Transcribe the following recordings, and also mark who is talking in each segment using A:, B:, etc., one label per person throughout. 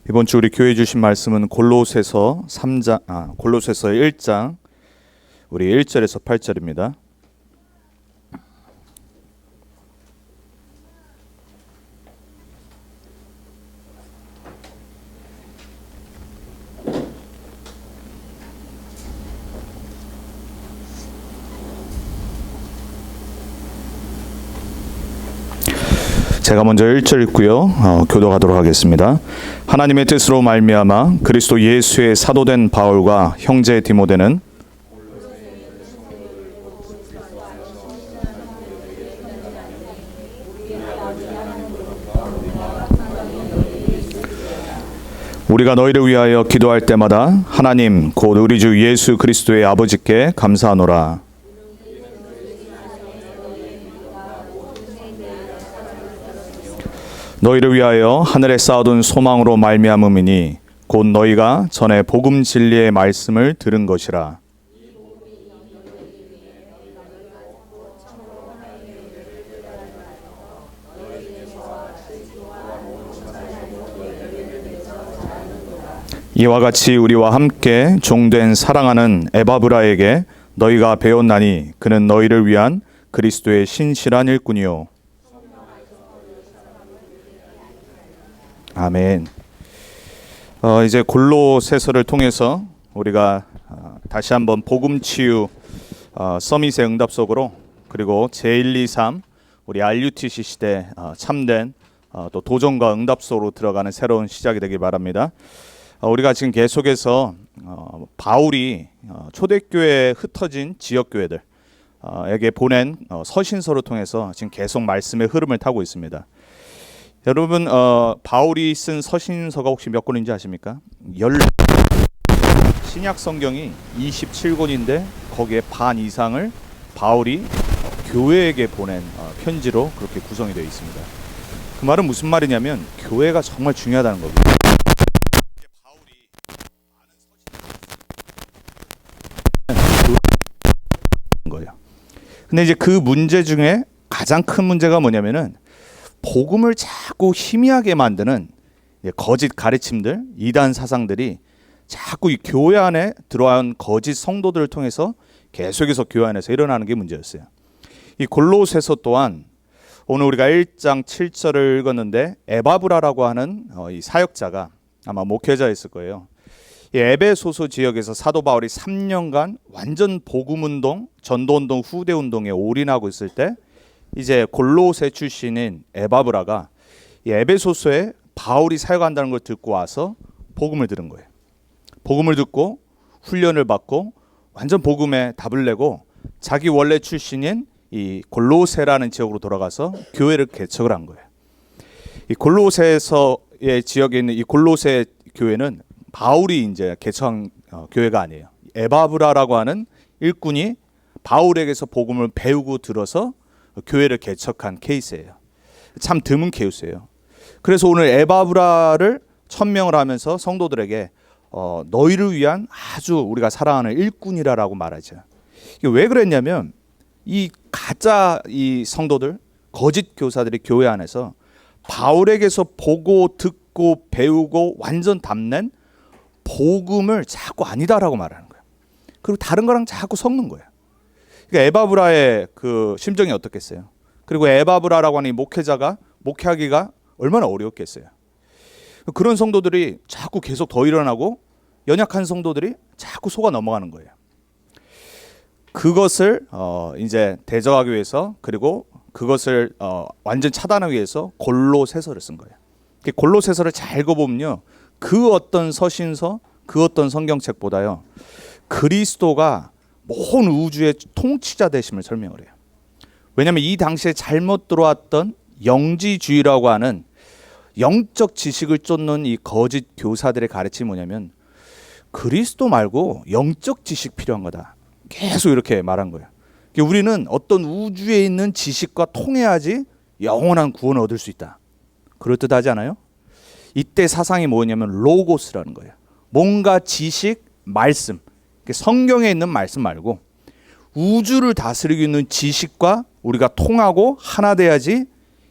A: 이번 주 우리 교회 주신 말씀은 골로새서 1장 우리 1절에서 8절입니다. 제가 먼저 1절 읽고요. 교도하도록 하겠습니다. 하나님의 뜻으로 말미암아 그리스도 예수의 사도된 바울과 형제 디모데는 우리가 너희를 위하여 기도할 때마다 하나님 곧 우리 주 예수 그리스도의 아버지께 감사하노라. 너희를 위하여 하늘에 쌓아둔 소망으로 말미암음이니 곧 너희가 전에 복음 진리의 말씀을 들은 것이라. 이와 같이 우리와 함께 종된 사랑하는 에바브라에게 너희가 배웠나니 그는 너희를 위한 그리스도의 신실한 일꾼이요. 아멘. 이제 골로새서를 통해서 우리가 다시 한번 복음 치유 서밋의 응답 속으로, 그리고 제1, 2, 3 우리 RUTC 시대 참된 또 도전과 응답 속으로 들어가는 새로운 시작이 되길 바랍니다. 우리가 지금 계속해서 바울이 초대교회에 흩어진 지역교회들에게 보낸 서신서를 통해서 지금 계속 말씀의 흐름을 타고 있습니다. 여러분, 바울이 쓴 서신서가 혹시 몇 권인지 아십니까? 신약 성경이 27권인데 거기에 반 이상을 바울이 교회에게 보낸 편지로 그렇게 구성이 되어 있습니다. 그 말은 무슨 말이냐면 교회가 정말 중요하다는 겁니다. 바울이 많은 거예요. 근데 이제 그 문제 중에 가장 큰 문제가 뭐냐면은 복음을 자꾸 희미하게 만드는 거짓 가르침들, 이단 사상들이 자꾸 이 교회 안에 들어온 거짓 성도들을 통해서 계속해서 교회 안에서 일어나는 게 문제였어요. 이 골로새서 또한 오늘 우리가 1장 7절을 읽었는데 에바브라라고 하는 이 사역자가 아마 목회자였을 거예요. 이 에베소서 지역에서 사도 바울이 3년간 완전 복음운동, 전도운동, 후대운동에 올인하고 있을 때 이제 골로새 출신인 에바브라가 이 에베소서에 바울이 사역한다는 걸 듣고 와서 복음을 들은 거예요. 복음을 듣고 훈련을 받고 완전 복음에 답을 내고 자기 원래 출신인 이 골로새라는 지역으로 돌아가서 교회를 개척을 한 거예요. 이 골로새서의 지역에 있는 이 골로새 교회는 바울이 이제 개척한 교회가 아니에요. 에바브라라고 하는 일꾼이 바울에게서 복음을 배우고 들어서 교회를 개척한 케이스예요. 참 드문 케이스예요. 그래서 오늘 에바브라를 천명을 하면서 성도들에게 너희를 위한 아주 우리가 사랑하는 일꾼이라고 말하죠. 이게 왜 그랬냐면 이 가짜 이 성도들, 거짓 교사들이 교회 안에서 바울에게서 보고 듣고 배우고 완전 담는 복음을 자꾸 아니다라고 말하는 거예요. 그리고 다른 거랑 자꾸 섞는 거예요. 그러니까 에바브라의 그 심정이 어떻겠어요? 그리고 에바브라라고 하는 이 목회자가 목회하기가 얼마나 어려웠겠어요. 그런 성도들이 자꾸 계속 더 일어나고 연약한 성도들이 자꾸 속아 넘어가는 거예요. 그것을 이제 대적하기 위해서, 그리고 그것을 완전 차단하기 위해서 골로새서를 쓴 거예요. 골로새서를 잘 읽어보면요, 그 어떤 서신서, 그 어떤 성경책보다요, 그리스도가 모든 우주의 통치자 되심을 설명을 해요. 왜냐하면 이 당시에 잘못 들어왔던 영지주의라고 하는 영적 지식을 쫓는 이 거짓 교사들의 가르침이 뭐냐면 그리스도 말고 영적 지식 필요한 거다. 계속 이렇게 말한 거예요. 우리는 어떤 우주에 있는 지식과 통해야지 영원한 구원을 얻을 수 있다. 그럴듯하지 않아요? 이때 사상이 뭐냐면 로고스라는 거예요. 뭔가 지식, 말씀, 성경에 있는 말씀 말고 우주를 다스리고 있는 지식과 우리가 통하고 하나 돼야지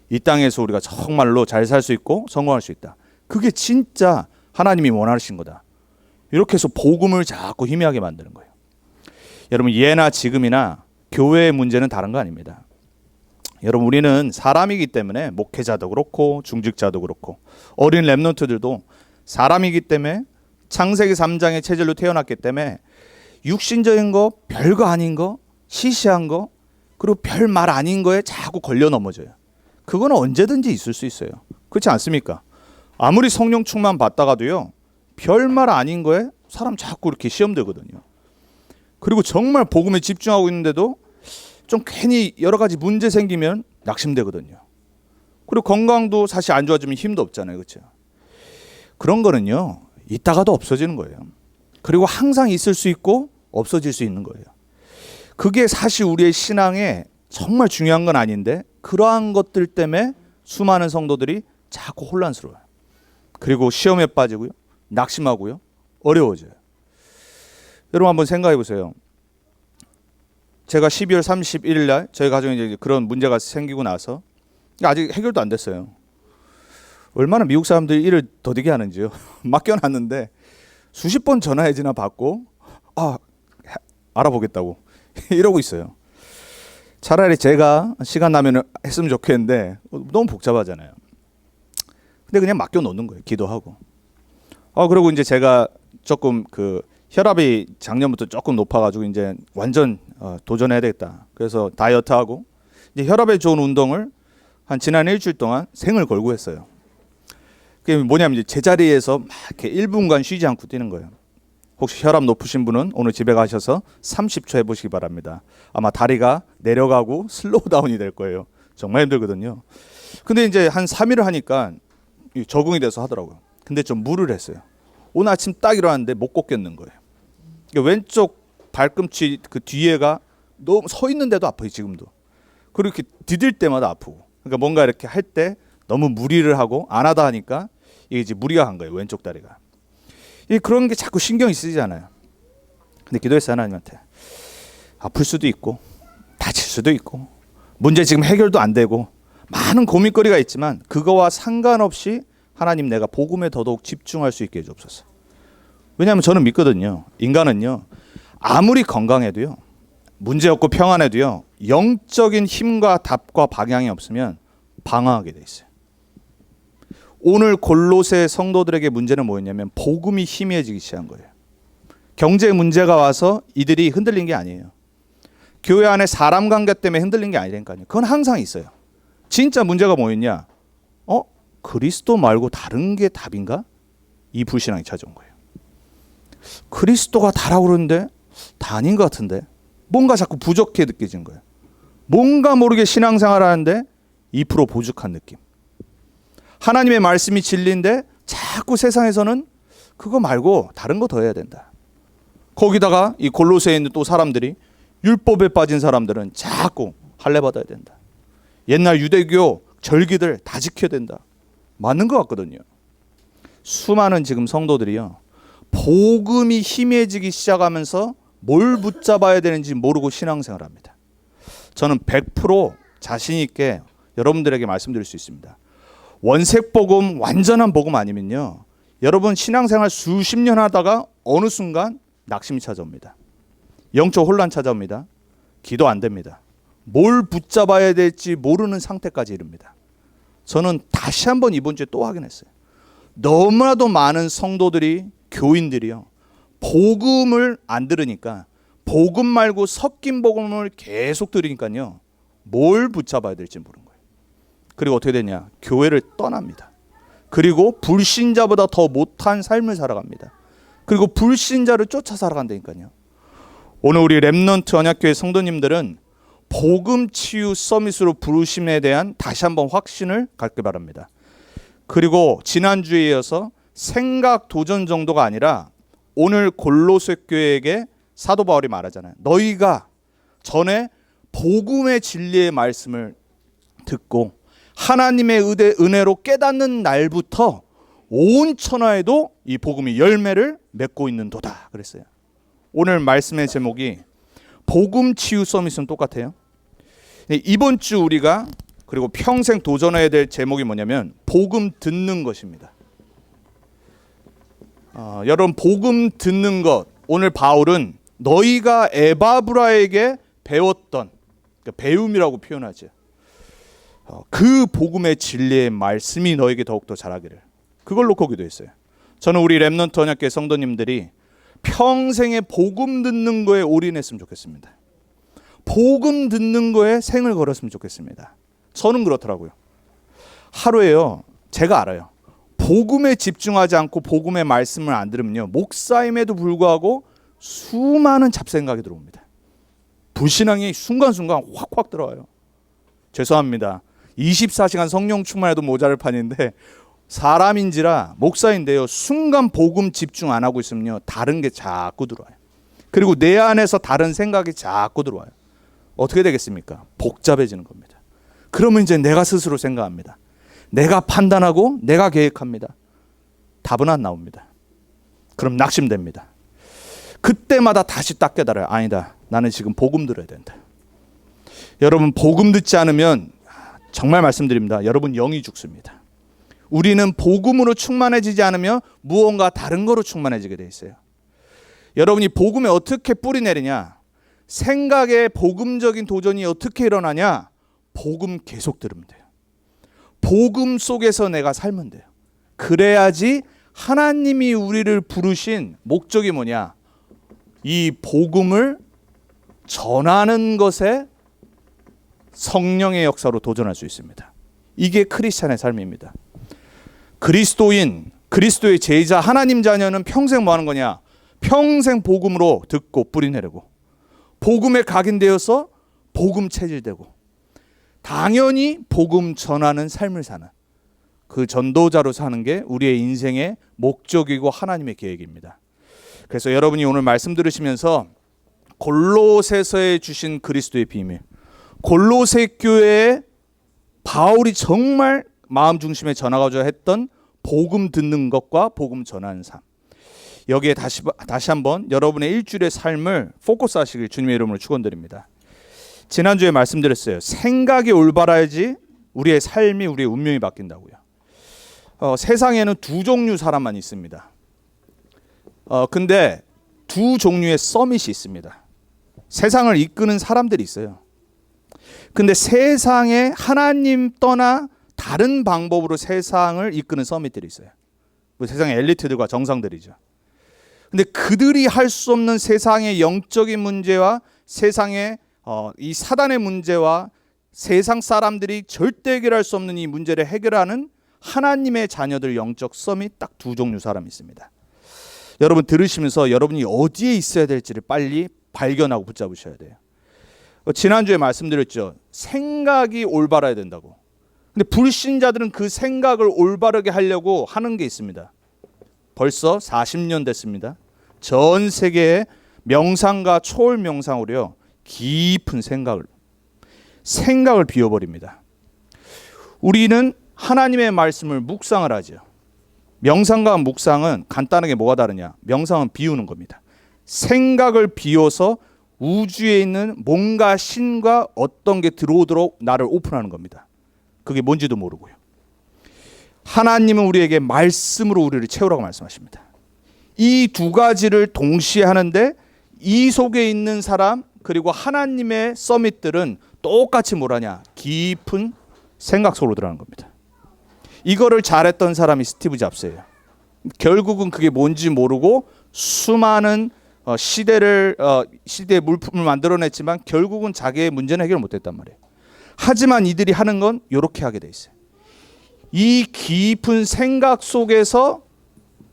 A: 이 땅에서 우리가 정말로 잘 살 수 있고 성공할 수 있다. 그게 진짜 하나님이 원하신 거다. 이렇게 해서 복음을 자꾸 희미하게 만드는 거예요. 여러분, 예나 지금이나 교회의 문제는 다른 거 아닙니다. 여러분, 우리는 사람이기 때문에 목회자도 그렇고 중직자도 그렇고 어린 렘넌트들도 사람이기 때문에 창세기 3장의 체질로 태어났기 때문에 육신적인 거, 별거 아닌 거, 시시한 거, 그리고 별 말 아닌 거에 자꾸 걸려 넘어져요. 그건 언제든지 있을 수 있어요. 그렇지 않습니까? 아무리 성령 충만 받다가도요, 별말 아닌 거에 사람 자꾸 이렇게 시험 들거든요. 그리고 정말 복음에 집중하고 있는데도 좀 괜히 여러 가지 문제 생기면 낙심되거든요. 그리고 건강도 사실 안 좋아지면 힘도 없잖아요. 그렇죠? 그런 거는요, 있다가도 없어지는 거예요. 그리고 항상 있을 수 있고 없어질 수 있는 거예요. 그게 사실 우리의 신앙에 정말 중요한 건 아닌데 그러한 것들 때문에 수많은 성도들이 자꾸 혼란스러워요. 그리고 시험에 빠지고요, 낙심하고요, 어려워져요. 여러분 한번 생각해 보세요. 제가 12월 31일 날 저희 가정에 이제 그런 문제가 생기고 나서 아직 해결도 안 됐어요. 얼마나 미국 사람들이 일을 더디게 하는지요. 맡겨놨는데 수십 번 전화해지나 받고 알아보겠다고 이러고 있어요. 차라리 제가 시간 나면 했으면 좋겠는데 너무 복잡하잖아요. 근데 그냥 맡겨놓는 거예요. 기도하고. 그리고 이제 제가 조금 그 혈압이 작년부터 조금 높아가지고 이제 완전 도전해야 되겠다. 그래서 다이어트하고 이제 혈압에 좋은 운동을 한 지난 일주일 동안 생을 걸고 했어요. 그게 뭐냐면 이제 제자리에서 막 이렇게 1분간 쉬지 않고 뛰는 거예요. 혹시 혈압 높으신 분은 오늘 집에 가셔서 30초 해보시기 바랍니다. 아마 다리가 내려가고 슬로우 다운이 될 거예요. 정말 힘들거든요. 근데 이제 한 3일을 하니까 적응이 돼서 하더라고요. 근데 좀 무리를 했어요. 오늘 아침 딱 일어났는데 못 걷겠는 거예요. 왼쪽 발꿈치 그 뒤에가 너무 서 있는데도 아파요. 지금도. 그리고 이렇게 디딜 때마다 아프고. 그러니까 뭔가 이렇게 할 때 너무 무리를 하고 안 하다 하니까 이게 이제 무리가 간 거예요. 왼쪽 다리가. 그런 게 자꾸 신경이 쓰이잖아요. 근데 기도했어요. 하나님한테. 아플 수도 있고 다칠 수도 있고 문제 지금 해결도 안 되고 많은 고민거리가 있지만 그거와 상관없이 하나님, 내가 복음에 더더욱 집중할 수 있게 해주옵소서. 왜냐하면 저는 믿거든요. 인간은요, 아무리 건강해도요, 문제 없고 평안해도요, 영적인 힘과 답과 방향이 없으면 방황하게 돼 있어요. 오늘 골로새 성도들에게 문제는 뭐였냐면 복음이 희미해지기 시작한 거예요. 경제 문제가 와서 이들이 흔들린 게 아니에요. 교회 안에 사람 관계 때문에 흔들린 게 아니라니까요. 그건 항상 있어요. 진짜 문제가 뭐였냐? 그리스도 말고 다른 게 답인가? 이 불신앙이 찾아온 거예요. 그리스도가 다라고 그러는데 다 아닌 것 같은데 뭔가 자꾸 부족해 느껴지는 거예요. 뭔가 모르게 신앙생활 하는데 2% 부족한 느낌. 하나님의 말씀이 진리인데 자꾸 세상에서는 그거 말고 다른 거 더 해야 된다. 거기다가 이 골로새에 있는 또 사람들이 율법에 빠진 사람들은 자꾸 할례 받아야 된다. 옛날 유대교 절기들 다 지켜야 된다. 맞는 것 같거든요. 수많은 지금 성도들이요, 복음이 희미해지기 시작하면서 뭘 붙잡아야 되는지 모르고 신앙생활합니다. 저는 100% 자신 있게 여러분들에게 말씀드릴 수 있습니다. 원색 복음, 완전한 복음 아니면요, 여러분 신앙생활 수십 년 하다가 어느 순간 낙심이 찾아옵니다. 영적 혼란 찾아옵니다. 기도 안 됩니다. 뭘 붙잡아야 될지 모르는 상태까지 이릅니다. 저는 다시 한번 이번 주에 또 확인했어요. 너무나도 많은 성도들이, 교인들이요, 복음을 안 들으니까 복음 말고 섞인 복음을 계속 들으니까요, 뭘 붙잡아야 될지 모르는 거예요. 그리고 어떻게 되냐? 교회를 떠납니다. 그리고 불신자보다 더 못한 삶을 살아갑니다. 그리고 불신자를 쫓아 살아간다니까요. 오늘 우리 렘넌트 언약교회 성도님들은 복음 치유 서밋으로 부르심에 대한 다시 한번 확신을 갖길 바랍니다. 그리고 지난주에 이어서 생각 도전 정도가 아니라 오늘 골로새 교회에게 사도 바울이 말하잖아요. 너희가 전에 복음의 진리의 말씀을 듣고 하나님의 은혜로 깨닫는 날부터 온 천하에도 이 복음이 열매를 맺고 있는도다 그랬어요. 오늘 말씀의 제목이 복음 치유 서밋은 똑같아요. 이번 주 우리가 그리고 평생 도전해야 될 제목이 뭐냐면 복음 듣는 것입니다. 여러분 복음 듣는 것, 오늘 바울은 너희가 에바브라에게 배웠던, 그러니까 배움이라고 표현하죠. 그 복음의 진리의 말씀이 너에게 더욱더 자라기를, 그걸 놓고 기도했어요. 저는 우리 렘넌트 언약궤 성도님들이 평생에 복음 듣는 거에 올인했으면 좋겠습니다. 복음 듣는 거에 생을 걸었으면 좋겠습니다. 저는 그렇더라고요. 하루에요, 제가 알아요, 복음에 집중하지 않고 복음의 말씀을 안 들으면요, 목사임에도 불구하고 수많은 잡생각이 들어옵니다. 불신앙이 순간순간 확확 들어와요. 죄송합니다. 24시간 성령 충만해도 모자랄 판인데, 사람인지라 목사인데요, 순간 복음 집중 안 하고 있으면요, 다른 게 자꾸 들어와요. 그리고 내 안에서 다른 생각이 자꾸 들어와요. 어떻게 되겠습니까? 복잡해지는 겁니다. 그러면 이제 내가 스스로 생각합니다. 내가 판단하고 내가 계획합니다. 답은 안 나옵니다. 그럼 낙심됩니다. 그때마다 다시 딱 깨달아요. 아니다, 나는 지금 복음 들어야 된다. 여러분, 복음 듣지 않으면 정말 말씀드립니다, 여러분 영이 죽습니다. 우리는 복음으로 충만해지지 않으면 무언가 다른 거로 충만해지게 돼 있어요. 여러분이 복음에 어떻게 뿌리 내리냐, 생각에 복음적인 도전이 어떻게 일어나냐, 복음 계속 들으면 돼요. 복음 속에서 내가 살면 돼요. 그래야지 하나님이 우리를 부르신 목적이 뭐냐, 이 복음을 전하는 것에 성령의 역사로 도전할 수 있습니다. 이게 크리스찬의 삶입니다. 그리스도인, 그리스도의 제자, 하나님 자녀는 평생 뭐 하는 거냐, 평생 복음으로 듣고 뿌리 내리고, 복음에 각인되어서 복음 체질되고, 당연히 복음 전하는 삶을 사는, 그 전도자로 사는 게 우리의 인생의 목적이고 하나님의 계획입니다. 그래서 여러분이 오늘 말씀 들으시면서 골로새서에 주신 그리스도의 비밀, 골로새 교회에 바울이 정말 마음 중심에 전하고자 했던 복음 듣는 것과 복음 전하는 삶, 여기에 다시 한번 여러분의 일주일의 삶을 포커스하시길 주님의 이름으로 축원드립니다. 지난주에 말씀드렸어요. 생각이 올바라야지 우리의 삶이, 우리의 운명이 바뀐다고요. 세상에는 두 종류 사람만 있습니다. 근데 두 종류의 서밋이 있습니다. 세상을 이끄는 사람들이 있어요. 근데 세상에 하나님 떠나 다른 방법으로 세상을 이끄는 서밋들이 있어요. 세상의 엘리트들과 정상들이죠. 근데 그들이 할 수 없는 세상의 영적인 문제와 세상의 이 사단의 문제와 세상 사람들이 절대 해결할 수 없는 이 문제를 해결하는 하나님의 자녀들 영적 서밋, 딱 두 종류 사람이 있습니다. 여러분 들으시면서 여러분이 어디에 있어야 될지를 빨리 발견하고 붙잡으셔야 돼요. 지난주에 말씀드렸죠. 생각이 올바라야 된다고. 근데 불신자들은 그 생각을 올바르게 하려고 하는 게 있습니다. 벌써 40년 됐습니다. 전 세계의 명상과 초월 명상으로요, 깊은 생각을 비워버립니다. 우리는 하나님의 말씀을 묵상을 하죠. 명상과 묵상은 간단하게 뭐가 다르냐, 명상은 비우는 겁니다. 생각을 비워서 우주에 있는 뭔가 신과 어떤 게 들어오도록 나를 오픈하는 겁니다. 그게 뭔지도 모르고요. 하나님은 우리에게 말씀으로 우리를 채우라고 말씀하십니다. 이 두 가지를 동시에 하는데 이 속에 있는 사람 그리고 하나님의 서밋들은 똑같이 뭐라냐, 깊은 생각 속으로 들어가는 겁니다. 이거를 잘했던 사람이 스티브 잡스예요. 결국은 그게 뭔지 모르고 수많은 시대의 물품을 만들어냈지만 결국은 자기의 문제는 해결 못했단 말이에요. 하지만 이들이 하는 건 이렇게 하게 돼 있어요. 이 깊은 생각 속에서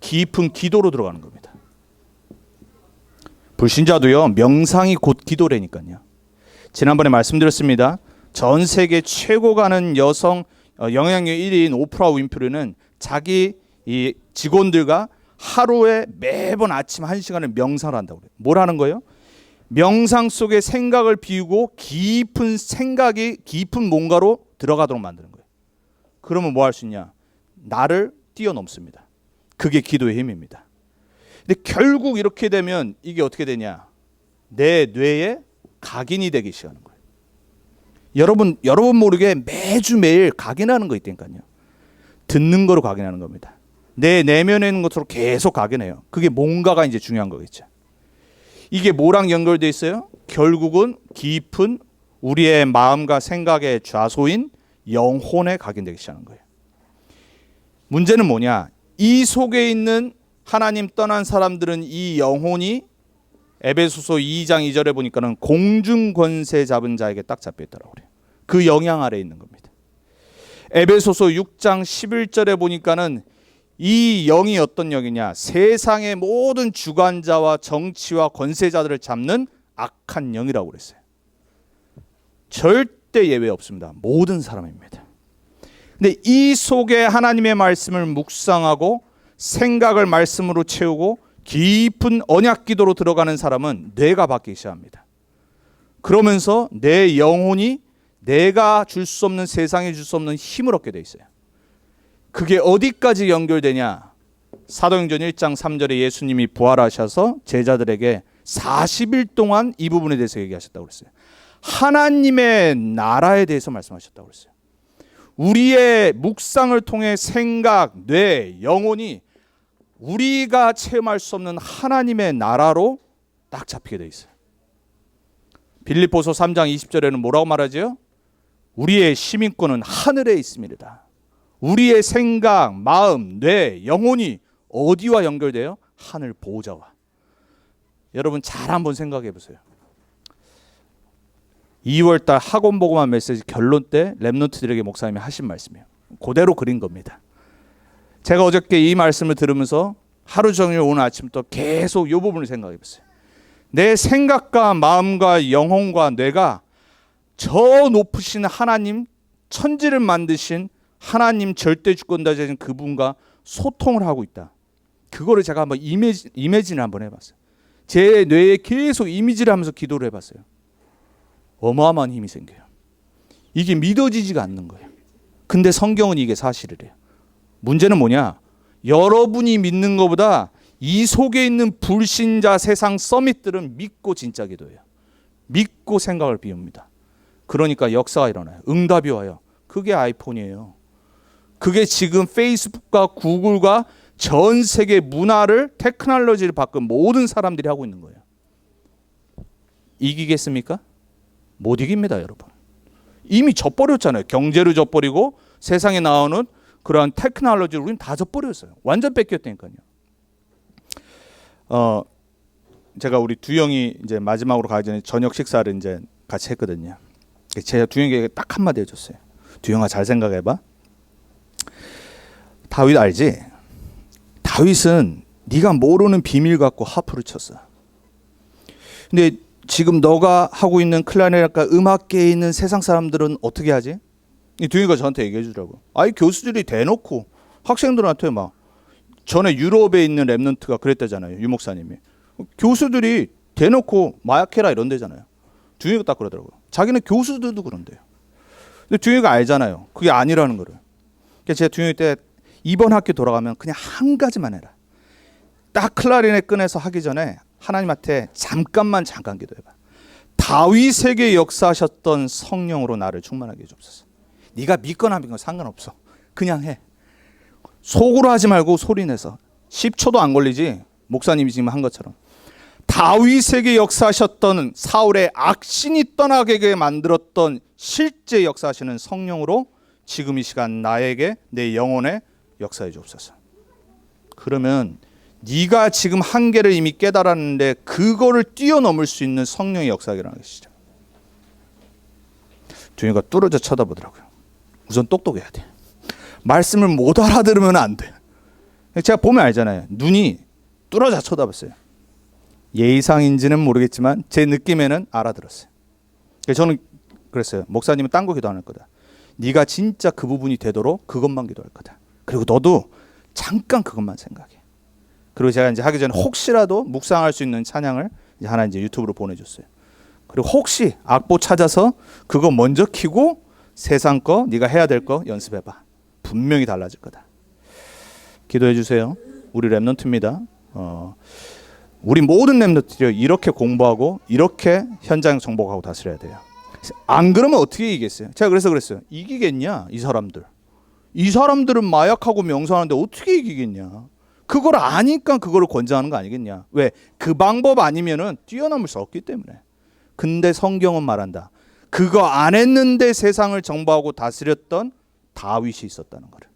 A: 깊은 기도로 들어가는 겁니다. 불신자도요, 명상이 곧 기도라니까요. 지난번에 말씀드렸습니다. 전 세계 최고 가는 여성 영향력 1위인 오프라 윈프리는 자기 이 직원들과 하루에 매번 아침 1시간을 명상을 한다고 그래요. 뭘 하는 거예요? 명상 속에 생각을 비우고 깊은 생각이 깊은 뭔가로 들어가도록 만드는 거예요. 그러면 뭐 할 수 있냐? 나를 뛰어넘습니다. 그게 기도의 힘입니다. 근데 결국 이렇게 되면 이게 어떻게 되냐? 내 뇌에 각인이 되기 시작하는 거예요. 여러분 모르게 매주 매일 각인하는 거 있다니까요. 듣는 거로 각인하는 겁니다. 내 내면에 있는 것으로 계속 각인해요. 그게 뭔가가 이제 중요한 거겠죠. 이게 뭐랑 연결돼 있어요? 결국은 깊은 우리의 마음과 생각의 좌소인 영혼에 각인되기 시작하는 거예요. 문제는 뭐냐? 이 속에 있는 하나님 떠난 사람들은 이 영혼이 에베소서 2장 2절에 보니까는 공중 권세 잡은 자에게 딱 잡혀 있더라고요. 그 영향 아래에 있는 겁니다. 에베소서 6장 11절에 보니까는 이 영이 어떤 영이냐? 세상의 모든 주관자와 정치와 권세자들을 잡는 악한 영이라고 그랬어요. 절대 예외 없습니다. 모든 사람입니다. 근데 이 속에 하나님의 말씀을 묵상하고 생각을 말씀으로 채우고 깊은 언약 기도로 들어가는 사람은 뇌가 바뀌기 시작합니다. 그러면서 내 영혼이 내가 줄 수 없는, 세상에 줄 수 없는 힘을 얻게 돼 있어요. 그게 어디까지 연결되냐? 사도행전 1장 3절에 예수님이 부활하셔서 제자들에게 40일 동안 이 부분에 대해서 얘기하셨다고 그랬어요. 하나님의 나라에 대해서 말씀하셨다고 그랬어요. 우리의 묵상을 통해 생각, 뇌, 영혼이 우리가 체험할 수 없는 하나님의 나라로 딱 잡히게 돼 있어요. 빌립보서 3장 20절에는 뭐라고 말하죠? 우리의 시민권은 하늘에 있습니다. 우리의 생각, 마음, 뇌, 영혼이 어디와 연결돼요? 하늘 보호자와. 여러분 잘 한번 생각해 보세요. 2월달 학원 보고만 메시지 결론 때 랩런트들에게 목사님이 하신 말씀이에요. 그대로 그린 겁니다. 제가 어저께 이 말씀을 들으면서 하루 종일 오늘 아침부터 계속 이 부분을 생각해 보세요. 내 생각과 마음과 영혼과 뇌가 저 높으신 하나님, 천지를 만드신 하나님 절대 주권자이신 그분과 소통을 하고 있다. 그거를 제가 한번 이미지를 한번 해봤어요. 제 뇌에 계속 이미지를 하면서 기도를 해봤어요. 어마어마한 힘이 생겨요. 이게 믿어지지가 않는 거예요. 근데 성경은 이게 사실이래요. 문제는 뭐냐? 여러분이 믿는 것보다 이 속에 있는 불신자 세상 서밋들은 믿고 진짜 기도해요. 믿고 생각을 비웁니다. 그러니까 역사가 일어나요. 응답이 와요. 그게 아이폰이에요. 그게 지금 페이스북과 구글과 전 세계 문화를, 테크놀로지를 바꾼 모든 사람들이 하고 있는 거예요. 이기겠습니까? 못 이깁니다, 여러분. 이미 져버렸잖아요. 경제를 져버리고 세상에 나오는 그러한 테크놀로지를 우리는 다 져버렸어요. 완전 뺏겼다니까요. 제가 우리 두영이 이제 마지막으로 가기 전에 저녁 식사를 이제 같이 했거든요. 제가 두영이에게 딱 한마디 해줬어요. 두영아 잘 생각해봐. 다윗 알지? 다윗은 네가 모르는 비밀 갖고 하프를 쳤어. 근데 지금 너가 하고 있는 클라리넷과 음악계에 있는 세상 사람들은 어떻게 하지? 이 두영이가 저한테 얘기해 주더라고. 아이 교수들이 대놓고 학생들한테 막, 전에 유럽에 있는 랩런트가 그랬다잖아요. 유 목사님이. 교수들이 대놓고 마약해라 이런 데잖아요. 두영이가 딱 그러더라고요. 자기는 교수들도 그런데요. 근데 두영이가 알잖아요. 그게 아니라는 거를. 그래서 제가 두영이 때 이번 학기 돌아가면 그냥 한 가지만 해라. 딱 클라리넷 꺼내서 하기 전에 하나님한테 잠깐 기도해봐. 다윗에게 역사하셨던 성령으로 나를 충만하게 해주옵소서. 네가 믿거나 안 믿거나 상관없어. 그냥 해. 속으로 하지 말고 소리내서. 10초도 안 걸리지. 목사님이 지금 한 것처럼. 다윗에게 역사하셨던 사울의 악신이 떠나게 만들었던 실제 역사하시는 성령으로 지금 이 시간 나에게, 내 영혼에 역사해 주옵소서. 그러면 네가 지금 한계를 이미 깨달았는데 그거를 뛰어넘을 수 있는 성령의 역사가 일어나기 것이죠. 두영이가 뚫어져 쳐다보더라고요. 우선 똑똑해야 돼. 말씀을 못 알아들으면 안 돼. 제가 보면 알잖아요. 눈이 뚫어져 쳐다봤어요. 예의상인지는 모르겠지만 제 느낌에는 알아들었어요. 그래서 저는 그랬어요. 목사님은 딴 거 기도 안 할 거다. 네가 진짜 그 부분이 되도록 그것만 기도할 거다. 그리고 너도 잠깐 그것만 생각해. 그리고 제가 이제 하기 전에 혹시라도 묵상할 수 있는 찬양을 이제 하나 이제 유튜브로 보내줬어요. 그리고 혹시 악보 찾아서 그거 먼저 켜고 세상 거, 네가 해야 될 거 연습해봐. 분명히 달라질 거다. 기도해 주세요. 우리 랩런트입니다. 우리 모든 랩런트들이 이렇게 공부하고 이렇게 현장 정복하고 다스려야 돼요. 안 그러면 어떻게 이기겠어요? 제가 그래서 그랬어요. 이기겠냐 이 사람들. 이 사람들은 마약하고 명상하는데 어떻게 이기겠냐. 그걸 아니까 그걸 권장하는 거 아니겠냐. 왜? 그 방법 아니면은 뛰어넘을 수 없기 때문에. 근데 성경은 말한다. 그거 안 했는데 세상을 정복하고 다스렸던 다윗이 있었다는 거를.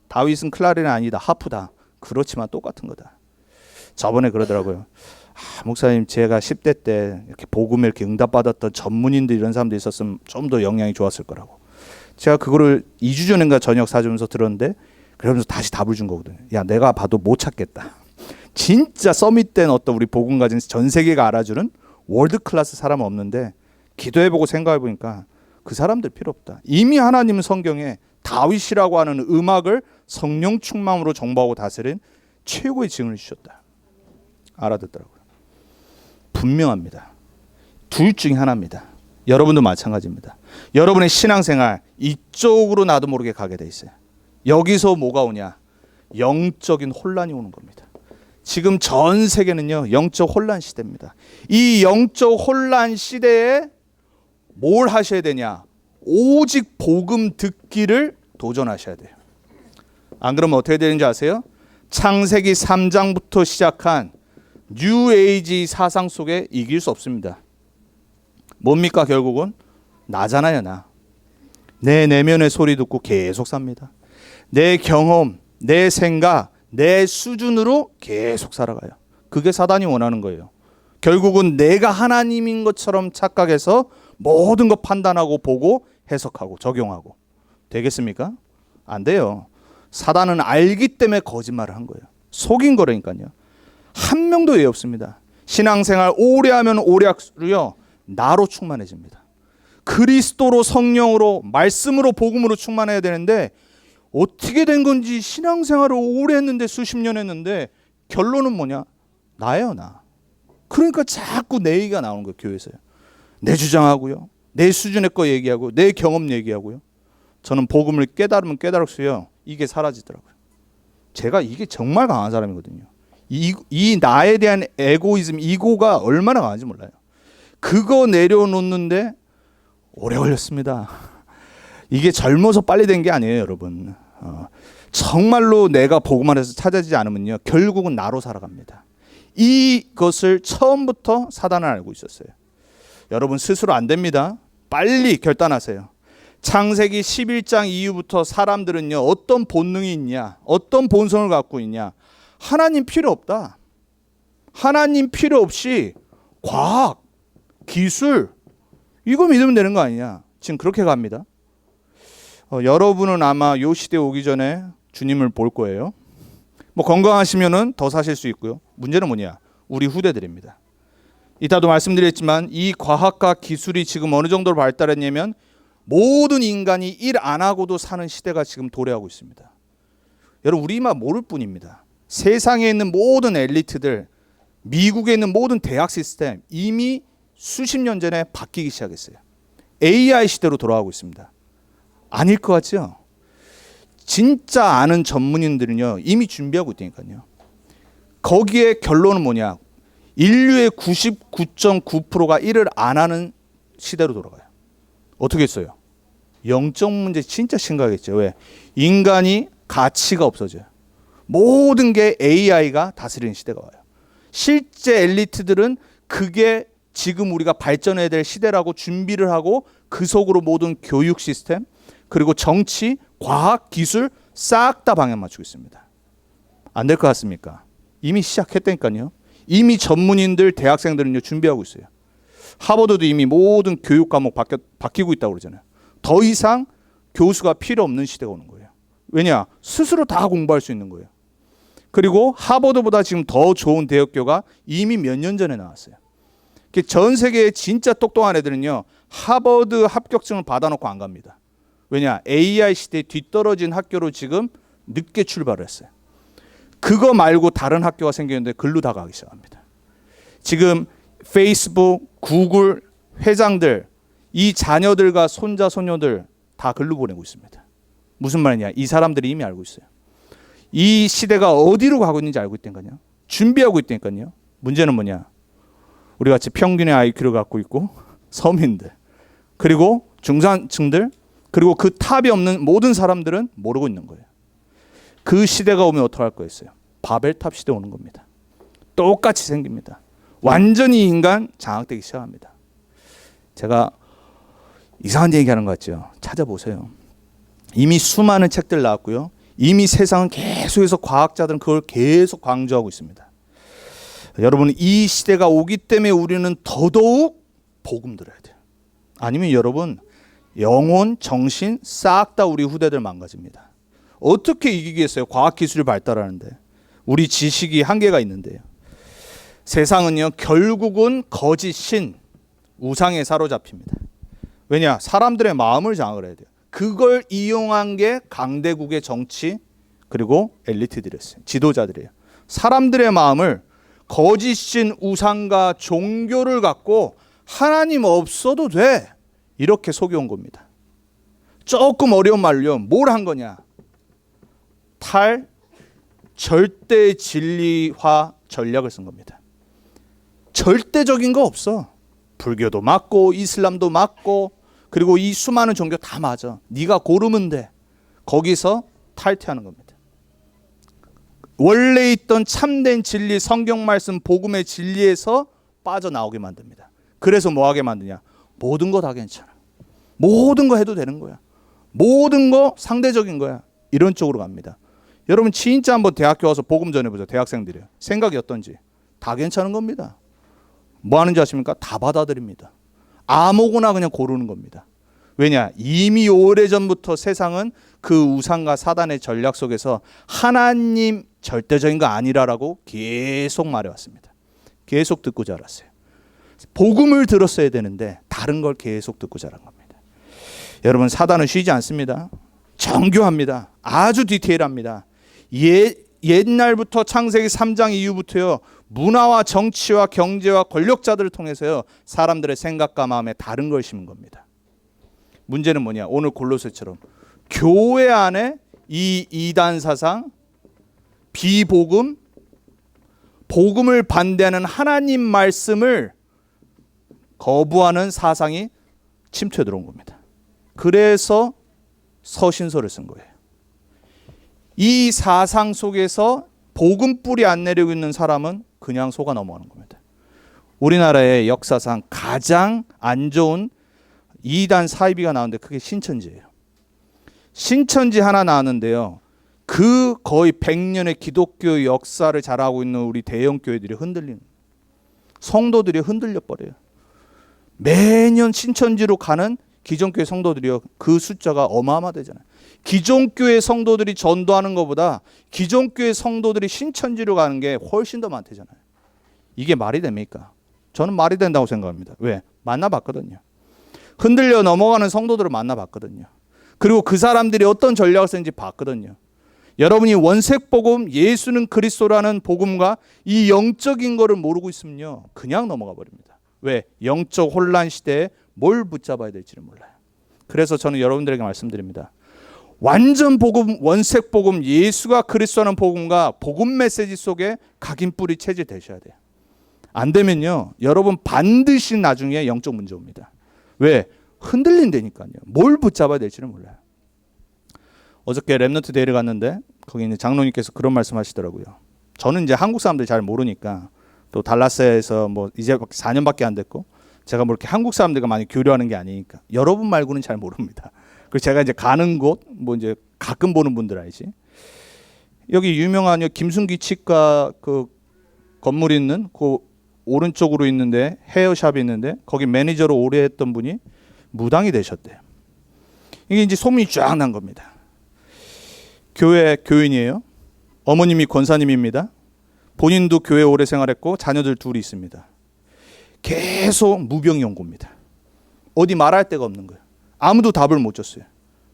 A: 다윗은 클라리넷 아니다, 하프다. 그렇지만 똑같은 거다. 저번에 그러더라고요. 목사님, 제가 10대 때 이렇게 복음에 이렇게 응답받았던 전문인들 이런 사람들 있었으면 좀 더 영향이 좋았을 거라고. 제가 그거를 2주 전인가 저녁 사주면서 들었는데, 그러면서 다시 답을 준 거거든요. 야, 내가 봐도 못 찾겠다. 진짜 서밋된 어떤 우리 복음 가진 전 세계가 알아주는 월드 클래스 사람은 없는데, 기도해보고 생각해보니까 그 사람들 필요 없다. 이미 하나님은 성경에 다윗이라고 하는 음악을 성령 충만으로 정복하고 다스린 최고의 증을 주셨다. 알아듣더라고요. 분명합니다. 둘 중에 하나입니다. 여러분도 마찬가지입니다. 여러분의 신앙생활 이쪽으로 나도 모르게 가게 돼 있어요. 여기서 뭐가 오냐? 영적인 혼란이 오는 겁니다. 지금 전 세계는요, 영적 혼란 시대입니다. 이 영적 혼란 시대에 뭘 하셔야 되냐? 오직 복음 듣기를 도전하셔야 돼요. 안 그러면 어떻게 되는지 아세요? 창세기 3장부터 시작한 뉴에이지 사상 속에 이길 수 없습니다. 뭡니까? 결국은 나잖아요. 내 내면의 소리 듣고 계속 삽니다. 내 경험, 내 생각, 내 수준으로 계속 살아가요. 그게 사단이 원하는 거예요. 결국은 내가 하나님인 것처럼 착각해서 모든 것 판단하고 보고 해석하고 적용하고. 되겠습니까? 안 돼요. 사단은 알기 때문에 거짓말을 한 거예요. 속인 거라니까요. 한 명도 예 없습니다. 신앙생활 오래 하면 오래 할수록요, 나로 충만해집니다. 그리스도로, 성령으로, 말씀으로, 복음으로 충만해야 되는데 어떻게 된 건지 신앙생활을 오래 했는데, 수십 년 했는데 결론은 뭐냐? 나예요, 나. 그러니까 자꾸 내 얘기가 나오는 거예요. 교회에서요. 내 주장하고요, 내 수준의 거 얘기하고, 내 경험 얘기하고요. 저는 복음을 깨달으면 깨달을수요, 이게 사라지더라고요. 제가 이게 정말 강한 사람이거든요. 이 나에 대한 에고이즘, 이고가 얼마나 강한지 몰라요. 그거 내려놓는데 오래 걸렸습니다. 이게 젊어서 빨리 된 게 아니에요, 여러분. 정말로 내가 복음 안에서 찾아지지 않으면요, 결국은 나로 살아갑니다. 이것을 처음부터 사단은 알고 있었어요. 여러분 스스로 안 됩니다. 빨리 결단하세요. 창세기 11장 이후부터 사람들은요, 어떤 본능이 있냐, 어떤 본성을 갖고 있냐. 하나님 필요 없다. 하나님 필요 없이 과학, 기술, 이거 믿으면 되는 거 아니냐. 지금 그렇게 갑니다. 여러분은 아마 이 시대 오기 전에 주님을 볼 거예요. 뭐 건강하시면은 더 사실 수 있고요. 문제는 뭐냐? 우리 후대들입니다. 이따도 말씀드렸지만 이 과학과 기술이 지금 어느 정도로 발달했냐면 모든 인간이 일 안 하고도 사는 시대가 지금 도래하고 있습니다. 여러분, 우리만 모를 뿐입니다. 세상에 있는 모든 엘리트들, 미국에 있는 모든 대학 시스템 이미 수십 년 전에 바뀌기 시작했어요. AI 시대로 돌아가고 있습니다. 아닐 것 같죠? 진짜 아는 전문인들은요, 이미 준비하고 있다니까요. 거기에 결론은 뭐냐? 인류의 99.9%가 일을 안 하는 시대로 돌아가요. 어떻게 했어요? 영적 문제 진짜 심각하겠죠. 왜? 인간이 가치가 없어져요. 모든 게 AI가 다스리는 시대가 와요. 실제 엘리트들은 그게 지금 우리가 발전해야 될 시대라고 준비를 하고 그 속으로 모든 교육 시스템, 그리고 정치, 과학, 기술 싹 다 방향 맞추고 있습니다. 안 될 것 같습니까? 이미 시작했다니까요. 이미 전문인들, 대학생들은 준비하고 있어요. 하버드도 이미 모든 교육 과목 바뀌고 있다고 그러잖아요. 더 이상 교수가 필요 없는 시대가 오는 거예요. 왜냐? 스스로 다 공부할 수 있는 거예요. 그리고 하버드보다 지금 더 좋은 대학교가 이미 몇 년 전에 나왔어요. 전 세계의 진짜 똑똑한 애들은요, 하버드 합격증을 받아놓고 안 갑니다. 왜냐? AI 시대에 뒤떨어진 학교로 지금 늦게 출발을 했어요. 그거 말고 다른 학교가 생겼는데 글로 다 가기 시작합니다. 지금 페이스북, 구글 회장들, 이 자녀들과 손자, 손녀들 다 글로 보내고 있습니다. 무슨 말이냐? 이 사람들이 이미 알고 있어요. 이 시대가 어디로 가고 있는지 알고 있다니까요. 준비하고 있다니까요. 문제는 뭐냐? 우리같이 평균의 IQ를 갖고 있고 서민들, 그리고 중산층들, 그리고 그 탑이 없는 모든 사람들은 모르고 있는 거예요. 그 시대가 오면 어떡할 거였어요? 바벨탑 시대 오는 겁니다. 똑같이 생깁니다. 완전히 인간 장악되기 시작합니다. 제가 이상한 얘기하는 것 같죠? 찾아보세요. 이미 수많은 책들 나왔고요. 이미 세상은 계속해서 과학자들은 그걸 계속 강조하고 있습니다. 여러분, 이 시대가 오기 때문에 우리는 더더욱 복음 들어야 돼요. 아니면 여러분, 영혼, 정신 싹 다 우리 후대들 망가집니다. 어떻게 이기겠어요? 과학기술이 발달하는데. 우리 지식이 한계가 있는데요. 세상은요, 결국은 거짓 신, 우상에 사로잡힙니다. 왜냐? 사람들의 마음을 장악을 해야 돼요. 그걸 이용한 게 강대국의 정치 그리고 엘리트들이었어요. 지도자들이에요. 사람들의 마음을 거짓 신, 우상과 종교를 갖고 하나님 없어도 돼, 이렇게 속여온 겁니다. 조금 어려운 말로요, 뭘 한 거냐? 절대 진리화 전략을 쓴 겁니다. 절대적인 거 없어. 불교도 맞고 이슬람도 맞고 그리고 이 수많은 종교 다 맞아. 네가 고르면 돼. 거기서 탈퇴하는 겁니다. 원래 있던 참된 진리, 성경 말씀, 복음의 진리에서 빠져나오게 만듭니다. 그래서 뭐 하게 만드냐? 모든 거 다 괜찮아. 모든 거 해도 되는 거야. 모든 거 상대적인 거야. 이런 쪽으로 갑니다. 여러분 진짜 한번 대학교 와서 복음 전해보죠. 대학생들이요. 생각이 어떤지. 다 괜찮은 겁니다. 뭐 하는지 아십니까? 다 받아들입니다. 아무거나 그냥 고르는 겁니다. 왜냐? 이미 오래전부터 세상은 그 우상과 사단의 전략 속에서 하나님 절대적인 거 아니라라고 계속 말해왔습니다. 계속 듣고 자랐어요. 복음을 들었어야 되는데 다른 걸 계속 듣고 자란 겁니다. 여러분, 사단은 쉬지 않습니다. 정교합니다. 아주 디테일합니다. 옛날부터 창세기 3장 이후부터요, 문화와 정치와 경제와 권력자들을 통해서요, 사람들의 생각과 마음에 다른 걸 심은 겁니다. 문제는 뭐냐? 오늘 골로새처럼 교회 안에 이 이단 사상, 비복음, 복음을 반대하는 하나님 말씀을 거부하는 사상이 침투해 들어온 겁니다. 그래서 서신서를 쓴 거예요. 이 사상 속에서 복음 뿌리 안 내리고 있는 사람은 그냥 속아 넘어가는 겁니다. 우리나라의 역사상 가장 안 좋은 이단 사이비가 나오는데 그게 신천지예요. 신천지 하나 나왔는데요, 그 거의 100년의 기독교 역사를 잘하고 있는 우리 대형 교회들이 흔들리는, 성도들이 흔들려 버려요. 매년 신천지로 가는 기존교회 성도들이요, 그 숫자가 어마어마되잖아요. 기존교회 성도들이 전도하는 것보다 기존교회 성도들이 신천지로 가는 게 훨씬 더 많대잖아요. 이게 말이 됩니까? 저는 말이 된다고 생각합니다. 왜? 만나봤거든요. 흔들려 넘어가는 성도들을 만나봤거든요. 그리고 그 사람들이 어떤 전략을 쓰는지 봤거든요. 여러분이 원색복음, 예수는 그리스도라는 복음과 이 영적인 거를 모르고 있으면요, 그냥 넘어가 버립니다. 왜? 영적 혼란 시대에 뭘 붙잡아야 될지를 몰라요. 그래서 저는 여러분들에게 말씀드립니다. 완전 복음, 원색 복음, 예수가 그리스도라는 복음과 복음 메시지 속에 각인 뿌리 체질되셔야 돼요. 안 되면요, 여러분 반드시 나중에 영적 문제 옵니다. 왜? 흔들린다니까요. 뭘 붙잡아야 될지를 몰라요. 어저께 랩넌트 대회를 갔는데 거기 있는 장로님께서 그런 말씀하시더라고요. 저는 이제 한국 사람들 잘 모르니까, 또 달라스에서 뭐 이제 4년밖에 안 됐고 제가 뭐 이렇게 한국 사람들과 많이 교류하는 게 아니니까 여러분 말고는 잘 모릅니다. 그래서 제가 이제 가는 곳 뭐 이제 가끔 보는 분들 알지. 여기 유명한 김순기 치과 그 건물 있는 그 오른쪽으로 있는데 헤어샵이 있는데 거기 매니저로 오래 했던 분이 무당이 되셨대요. 이게 이제 소문이 쫙 난 겁니다. 교회 교인이에요. 어머님이 권사님입니다. 본인도 교회 오래 생활했고 자녀들 둘이 있습니다. 계속 무병연고입니다. 어디 말할 데가 없는 거예요. 아무도 답을 못 줬어요.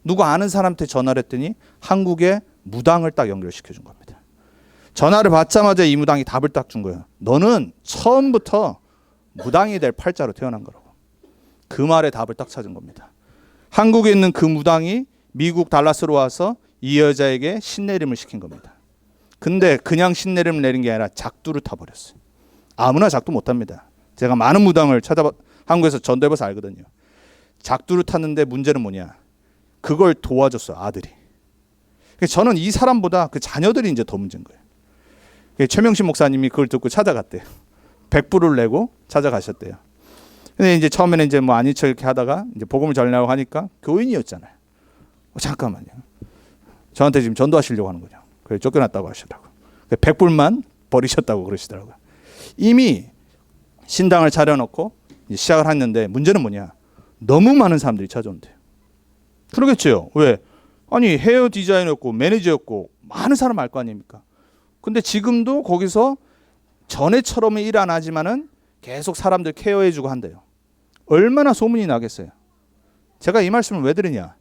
A: 누구 아는 사람한테 전화를 했더니 한국에 무당을 딱 연결시켜 준 겁니다. 전화를 받자마자 이 무당이 답을 딱 준 거예요. 너는 처음부터 무당이 될 팔자로 태어난 거라고. 그 말에 답을 딱 찾은 겁니다. 한국에 있는 그 무당이 미국 달라스로 와서 이 여자에게 신내림을 시킨 겁니다. 근데 그냥 신내림을 내린 게 아니라 작두를 타버렸어요. 아무나 작두 못합니다. 제가 많은 무당을 한국에서 전도해봐서 알거든요. 작두를 탔는데 문제는 뭐냐? 그걸 도와줬어요, 아들이. 저는 이 사람보다 그 자녀들이 이제 더 문제인 거예요. 최명신 목사님이 그걸 듣고 찾아갔대요. 100불을 내고 찾아가셨대요. 근데 이제 처음에는 이제 뭐 아닌 척 이렇게 하다가 이제 복음을 전하려고 하니까 교인이었잖아요. 잠깐만요. 저한테 지금 전도하시려고 하는 거죠. 그래서 쫓겨났다고 하시더라고요. 100불만 버리셨다고 그러시더라고요. 이미 신당을 차려놓고 시작을 했는데 문제는 뭐냐? 너무 많은 사람들이 찾아온대요. 그러겠죠. 왜? 아니 헤어 디자이너였고 매니저였고 많은 사람 알 거 아닙니까? 근데 지금도 거기서 전에처럼은 일 안 하지만은 계속 사람들 케어해주고 한대요. 얼마나 소문이 나겠어요. 제가 이 말씀을 왜 드리냐?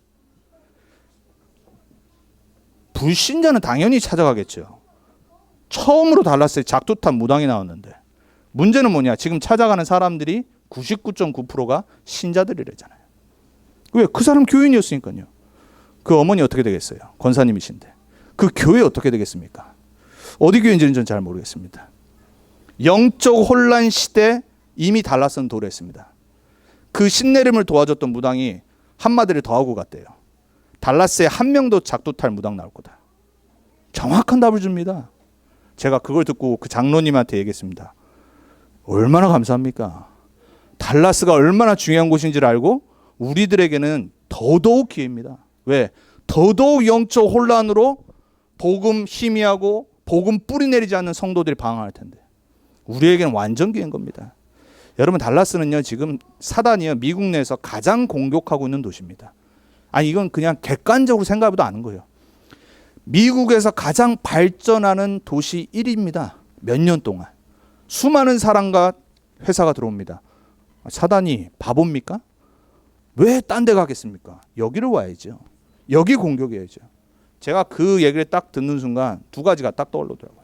A: 불신자는 당연히 찾아가겠죠. 처음으로 달라스에 작두탄 무당이 나왔는데 문제는 뭐냐? 지금 찾아가는 사람들이 99.9%가 신자들이래잖아요. 왜? 그 사람 교인이었으니까요. 그 어머니 어떻게 되겠어요? 권사님이신데. 그 교회 어떻게 되겠습니까? 어디 교회인지는 전 잘 모르겠습니다. 영적 혼란 시대 이미 달라스는 도래했습니다. 그 신내림을 도와줬던 무당이 한마디를 더 하고 갔대요. 달라스에 한 명도 작두탈 무당 나올 거다. 정확한 답을 줍니다. 제가 그걸 듣고 그 장로님한테 얘기했습니다. 얼마나 감사합니까? 달라스가 얼마나 중요한 곳인지를 알고 우리들에게는 더더욱 기회입니다. 왜? 더더욱 영적 혼란으로 복음 희미하고 복음 뿌리 내리지 않는 성도들이 방황할 텐데 우리에게는 완전 기회인 겁니다. 여러분 달라스는요 지금 사단이요 미국 내에서 가장 공격하고 있는 도시입니다. 아니 이건 그냥 객관적으로 생각해도 아는 거예요. 미국에서 가장 발전하는 도시 1위입니다. 몇 년 동안. 수많은 사람과 회사가 들어옵니다. 사단이 바보입니까? 왜 딴 데 가겠습니까? 여기로 와야죠. 여기 공격해야죠. 제가 그 얘기를 딱 듣는 순간 두 가지가 딱 떠오르더라고요.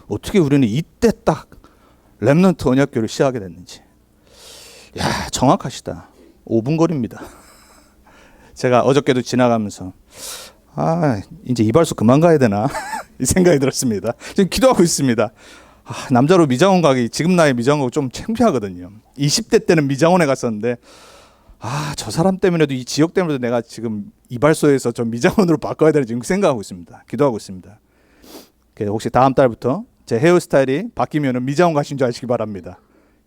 A: 어떻게 우리는 이때 딱 렘넌트 언약교를 시작하게 됐는지. 야, 정확하시다. 5분 거리입니다. 제가 어저께도 지나가면서 이제 이발소 그만 가야 되나 이 생각이 들었습니다. 지금 기도하고 있습니다. 남자로 미장원 가기 지금 나이 미장원 가기 좀 창피하거든요. 20대 때는 미장원에 갔었는데 저 사람 때문에도 이 지역 때문에도 내가 지금 이발소에서 좀 미장원으로 바꿔야 되는지 지금 생각하고 있습니다. 기도하고 있습니다. 혹시 다음 달부터 제 헤어스타일이 바뀌면 미장원 가신 줄 아시기 바랍니다.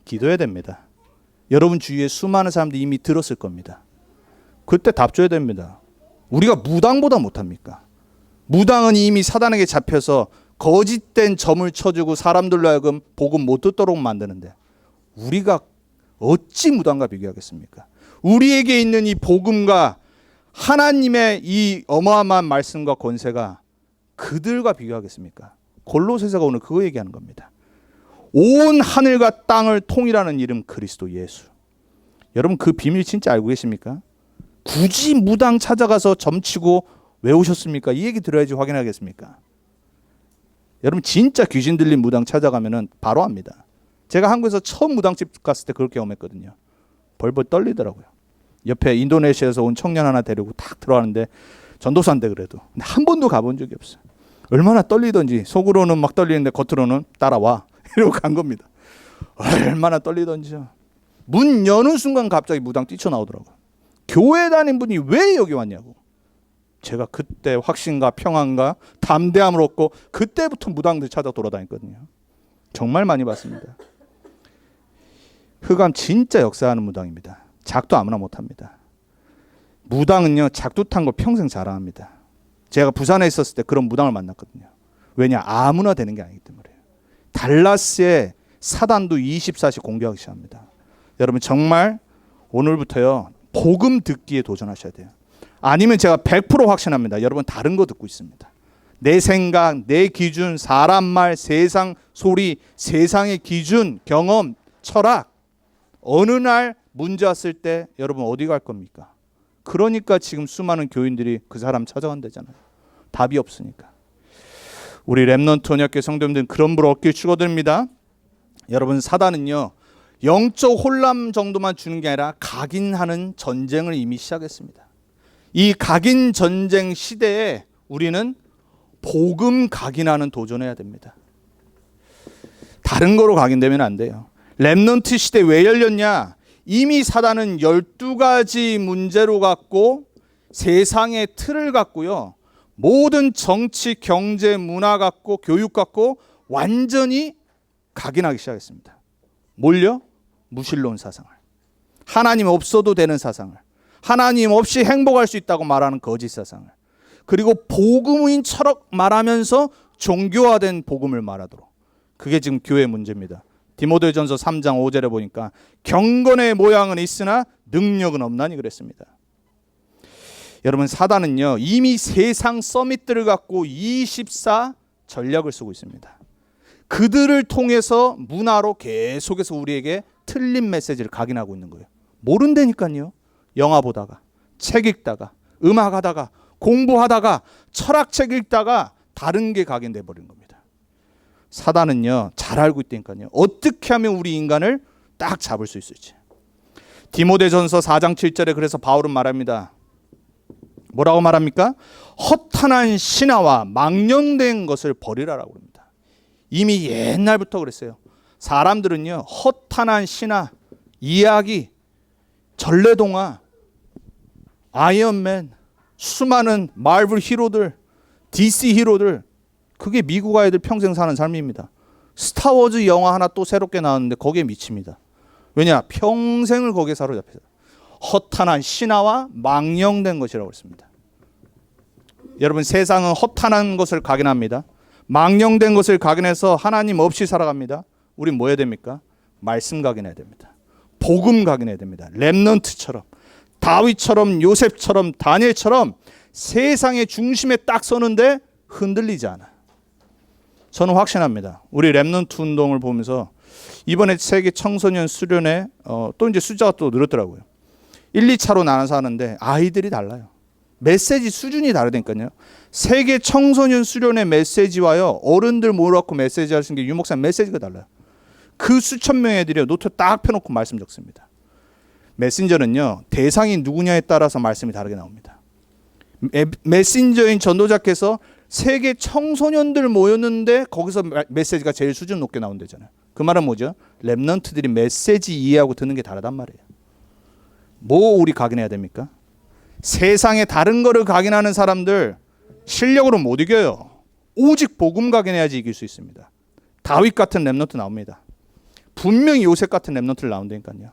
A: 기도해야 됩니다. 여러분 주위에 수많은 사람들이 이미 들었을 겁니다. 그때 답 줘야 됩니다. 우리가 무당보다 못합니까? 무당은 이미 사단에게 잡혀서 거짓된 점을 쳐주고 사람들로 하여금 복음 못 듣도록 만드는데 우리가 어찌 무당과 비교하겠습니까? 우리에게 있는 이 복음과 하나님의 이 어마어마한 말씀과 권세가 그들과 비교하겠습니까? 골로새서가 오늘 그거 얘기하는 겁니다. 온 하늘과 땅을 통일하는 이름 그리스도 예수. 여러분 그 비밀 진짜 알고 계십니까? 굳이 무당 찾아가서 점치고 외우셨습니까? 이 얘기 들어야지 확인하겠습니까? 여러분 진짜 귀신 들린 무당 찾아가면은 바로 압니다. 제가 한국에서 처음 무당집 갔을 때 그걸 경험했거든요. 벌벌 떨리더라고요. 옆에 인도네시아에서 온 청년 하나 데리고 딱 들어가는데 전도사인데 그래도 근데 한 번도 가본 적이 없어요. 얼마나 떨리던지 속으로는 막 떨리는데 겉으로는 따라와 이러고 간 겁니다. 얼마나 떨리던지요. 문 여는 순간 갑자기 무당 뛰쳐나오더라고요. 교회 다닌 분이 왜 여기 왔냐고. 제가 그때 확신과 평안과 담대함을 얻고 그때부터 무당들 찾아 돌아다녔거든요. 정말 많이 봤습니다. 흑암 진짜 역사하는 무당입니다. 작두 아무나 못합니다. 무당은요 작두 탄 거 평생 자랑합니다. 제가 부산에 있었을 때 그런 무당을 만났거든요. 왜냐? 아무나 되는 게 아니기 때문에. 달라스의 사단도 24시 공격하기 시작합니다. 여러분 정말 오늘부터요 복음 듣기에 도전하셔야 돼요. 아니면 제가 100% 확신합니다. 여러분 다른 거 듣고 있습니다. 내 생각, 내 기준, 사람 말, 세상 소리, 세상의 기준, 경험, 철학. 어느 날 문제 왔을 때 여러분 어디 갈 겁니까? 그러니까 지금 수많은 교인들이 그 사람 찾아간다잖아요. 답이 없으니까. 우리 렘넌트 언약교회 성도님들은 그런 불을 얻길 축원드립니다. 여러분 사단은요 영적 혼란 정도만 주는 게 아니라 각인하는 전쟁을 이미 시작했습니다. 이 각인 전쟁 시대에 우리는 복음 각인하는 도전해야 됩니다. 다른 거로 각인되면 안 돼요. 렘넌트 시대 왜 열렸냐? 이미 사단은 12가지 문제로 갖고 세상의 틀을 갖고요, 모든 정치, 경제, 문화 갖고 교육 갖고 완전히 각인하기 시작했습니다. 뭘요? 무신론 사상을. 하나님 없어도 되는 사상을. 하나님 없이 행복할 수 있다고 말하는 거짓 사상을. 그리고 복음인처럼 말하면서 종교화된 복음을 말하도록. 그게 지금 교회의 문제입니다. 디모데전서 3장 5절에 보니까 경건의 모양은 있으나 능력은 없나니 그랬습니다. 여러분, 사단은요 이미 세상 서밋들을 갖고 24 전략을 쓰고 있습니다. 그들을 통해서 문화로 계속해서 우리에게 틀린 메시지를 각인하고 있는 거예요. 모른다니까요. 영화 보다가, 책 읽다가, 음악하다가, 공부하다가, 철학책 읽다가 다른 게 각인돼 버린 겁니다. 사단은요 잘 알고 있다니까요. 어떻게 하면 우리 인간을 딱 잡을 수 있을지. 디모데전서 4장 7절에 그래서 바울은 말합니다. 뭐라고 말합니까? 허탄한 신화와 망령된 것을 버리라라고 합니다. 이미 옛날부터 그랬어요. 사람들은요 허탄한 신화, 이야기, 전래동화, 아이언맨, 수많은 마블 히로들, DC 히로들, 그게 미국 아이들 평생 사는 삶입니다. 스타워즈 영화 하나 또 새롭게 나왔는데 거기에 미칩니다. 왜냐? 평생을 거기에 사로잡혀요. 허탄한 신화와 망령된 것이라고 했습니다. 여러분, 세상은 허탄한 것을 각인합니다. 망령된 것을 각인해서 하나님 없이 살아갑니다. 우린 뭐 해야 됩니까? 말씀 각인해야 됩니다. 복음 각인해야 됩니다. 렘넌트처럼, 다윗처럼, 요셉처럼, 다니엘처럼 세상의 중심에 딱 서는데 흔들리지 않아. 저는 확신합니다. 우리 렘넌트 운동을 보면서 이번에 세계 청소년 수련회 또 이제 숫자가 또 늘었더라고요. 1, 2차로 나눠서 하는데 아이들이 달라요. 메시지 수준이 다르다니까요. 세계 청소년 수련회 메시지와요, 어른들 모여갖고 메시지 하시는 게 유목사님 메시지가 달라요. 그 수천 명의 애들이 노트 딱 펴놓고 말씀 적습니다. 메신저는요 대상이 누구냐에 따라서 말씀이 다르게 나옵니다. 메신저인 전도자께서 세계 청소년들 모였는데 거기서 메시지가 제일 수준 높게 나온다잖아요. 그 말은 뭐죠? 렘넌트들이 메시지 이해하고 듣는 게 다르단 말이에요. 뭐 우리 각인해야 됩니까? 세상에 다른 거를 각인하는 사람들 실력으로 못 이겨요. 오직 복음 각인해야지 이길 수 있습니다. 다윗 같은 렘넌트 나옵니다. 분명히 요셉 같은 렘넌트를 나온다니까요.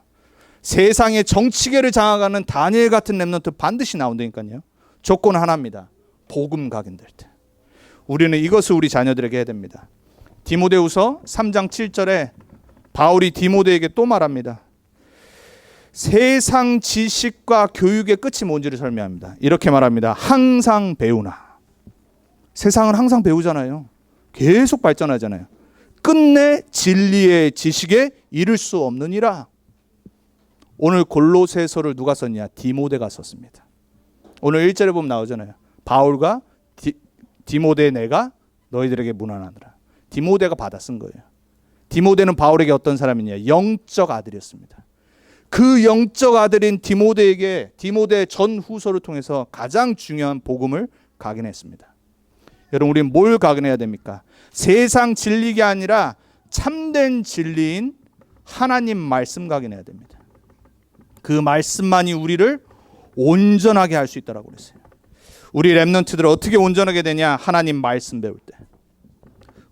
A: 세상의 정치계를 장악하는 다니엘 같은 렘넌트 반드시 나온다니까요. 조건 하나입니다. 복음 각인될 때. 우리는 이것을 우리 자녀들에게 해야 됩니다. 디모데후서 3장 7절에 바울이 디모데에게 또 말합니다. 세상 지식과 교육의 끝이 뭔지를 설명합니다. 이렇게 말합니다. 항상 배우나. 세상은 항상 배우잖아요. 계속 발전하잖아요. 끝내 진리의 지식에 이를 수 없느니라. 오늘 골로새서를 누가 썼냐? 디모데가 썼습니다. 오늘 1절에 보면 나오잖아요. 바울과 디모데 내가 너희들에게 문안하노라. 디모데가 받아 쓴 거예요. 디모데는 바울에게 어떤 사람이냐? 영적 아들이었습니다. 그 영적 아들인 디모데에게 디모데 전 후서를 통해서 가장 중요한 복음을 각인했습니다. 여러분, 우리는 뭘 각인해야 됩니까? 세상 진리가 아니라 참된 진리인 하나님 말씀 각인해야 됩니다. 그 말씀만이 우리를 온전하게 할 수 있다고 그랬어요. 우리 렘넌트들 어떻게 온전하게 되냐? 하나님 말씀 배울 때.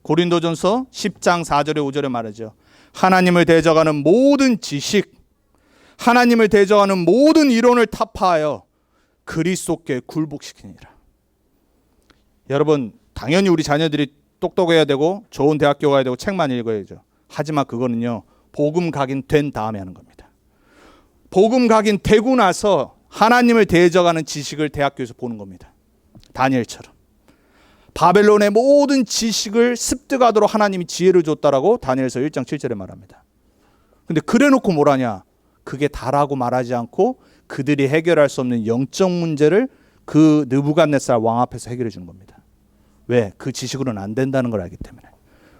A: 고린도전서 10장 4절에 5절에 말하죠. 하나님을 대적하는 모든 지식, 하나님을 대적하는 모든 이론을 타파하여 그리스도께 굴복시키니라. 여러분, 당연히 우리 자녀들이 똑똑해야 되고 좋은 대학교 가야 되고 책만 읽어야죠. 하지만 그거는요 복음 각인된 다음에 하는 겁니다. 복음 각인되고 나서 하나님을 대적하는 지식을 대학교에서 보는 겁니다. 다니엘처럼 바벨론의 모든 지식을 습득하도록 하나님이 지혜를 줬다라고 다니엘서 1장 7절에 말합니다. 근데 그래놓고 뭐라냐? 그게 다라고 말하지 않고 그들이 해결할 수 없는 영적 문제를 그 느부갓네살 왕 앞에서 해결해 주는 겁니다. 왜? 그 지식으로는 안 된다는 걸 알기 때문에.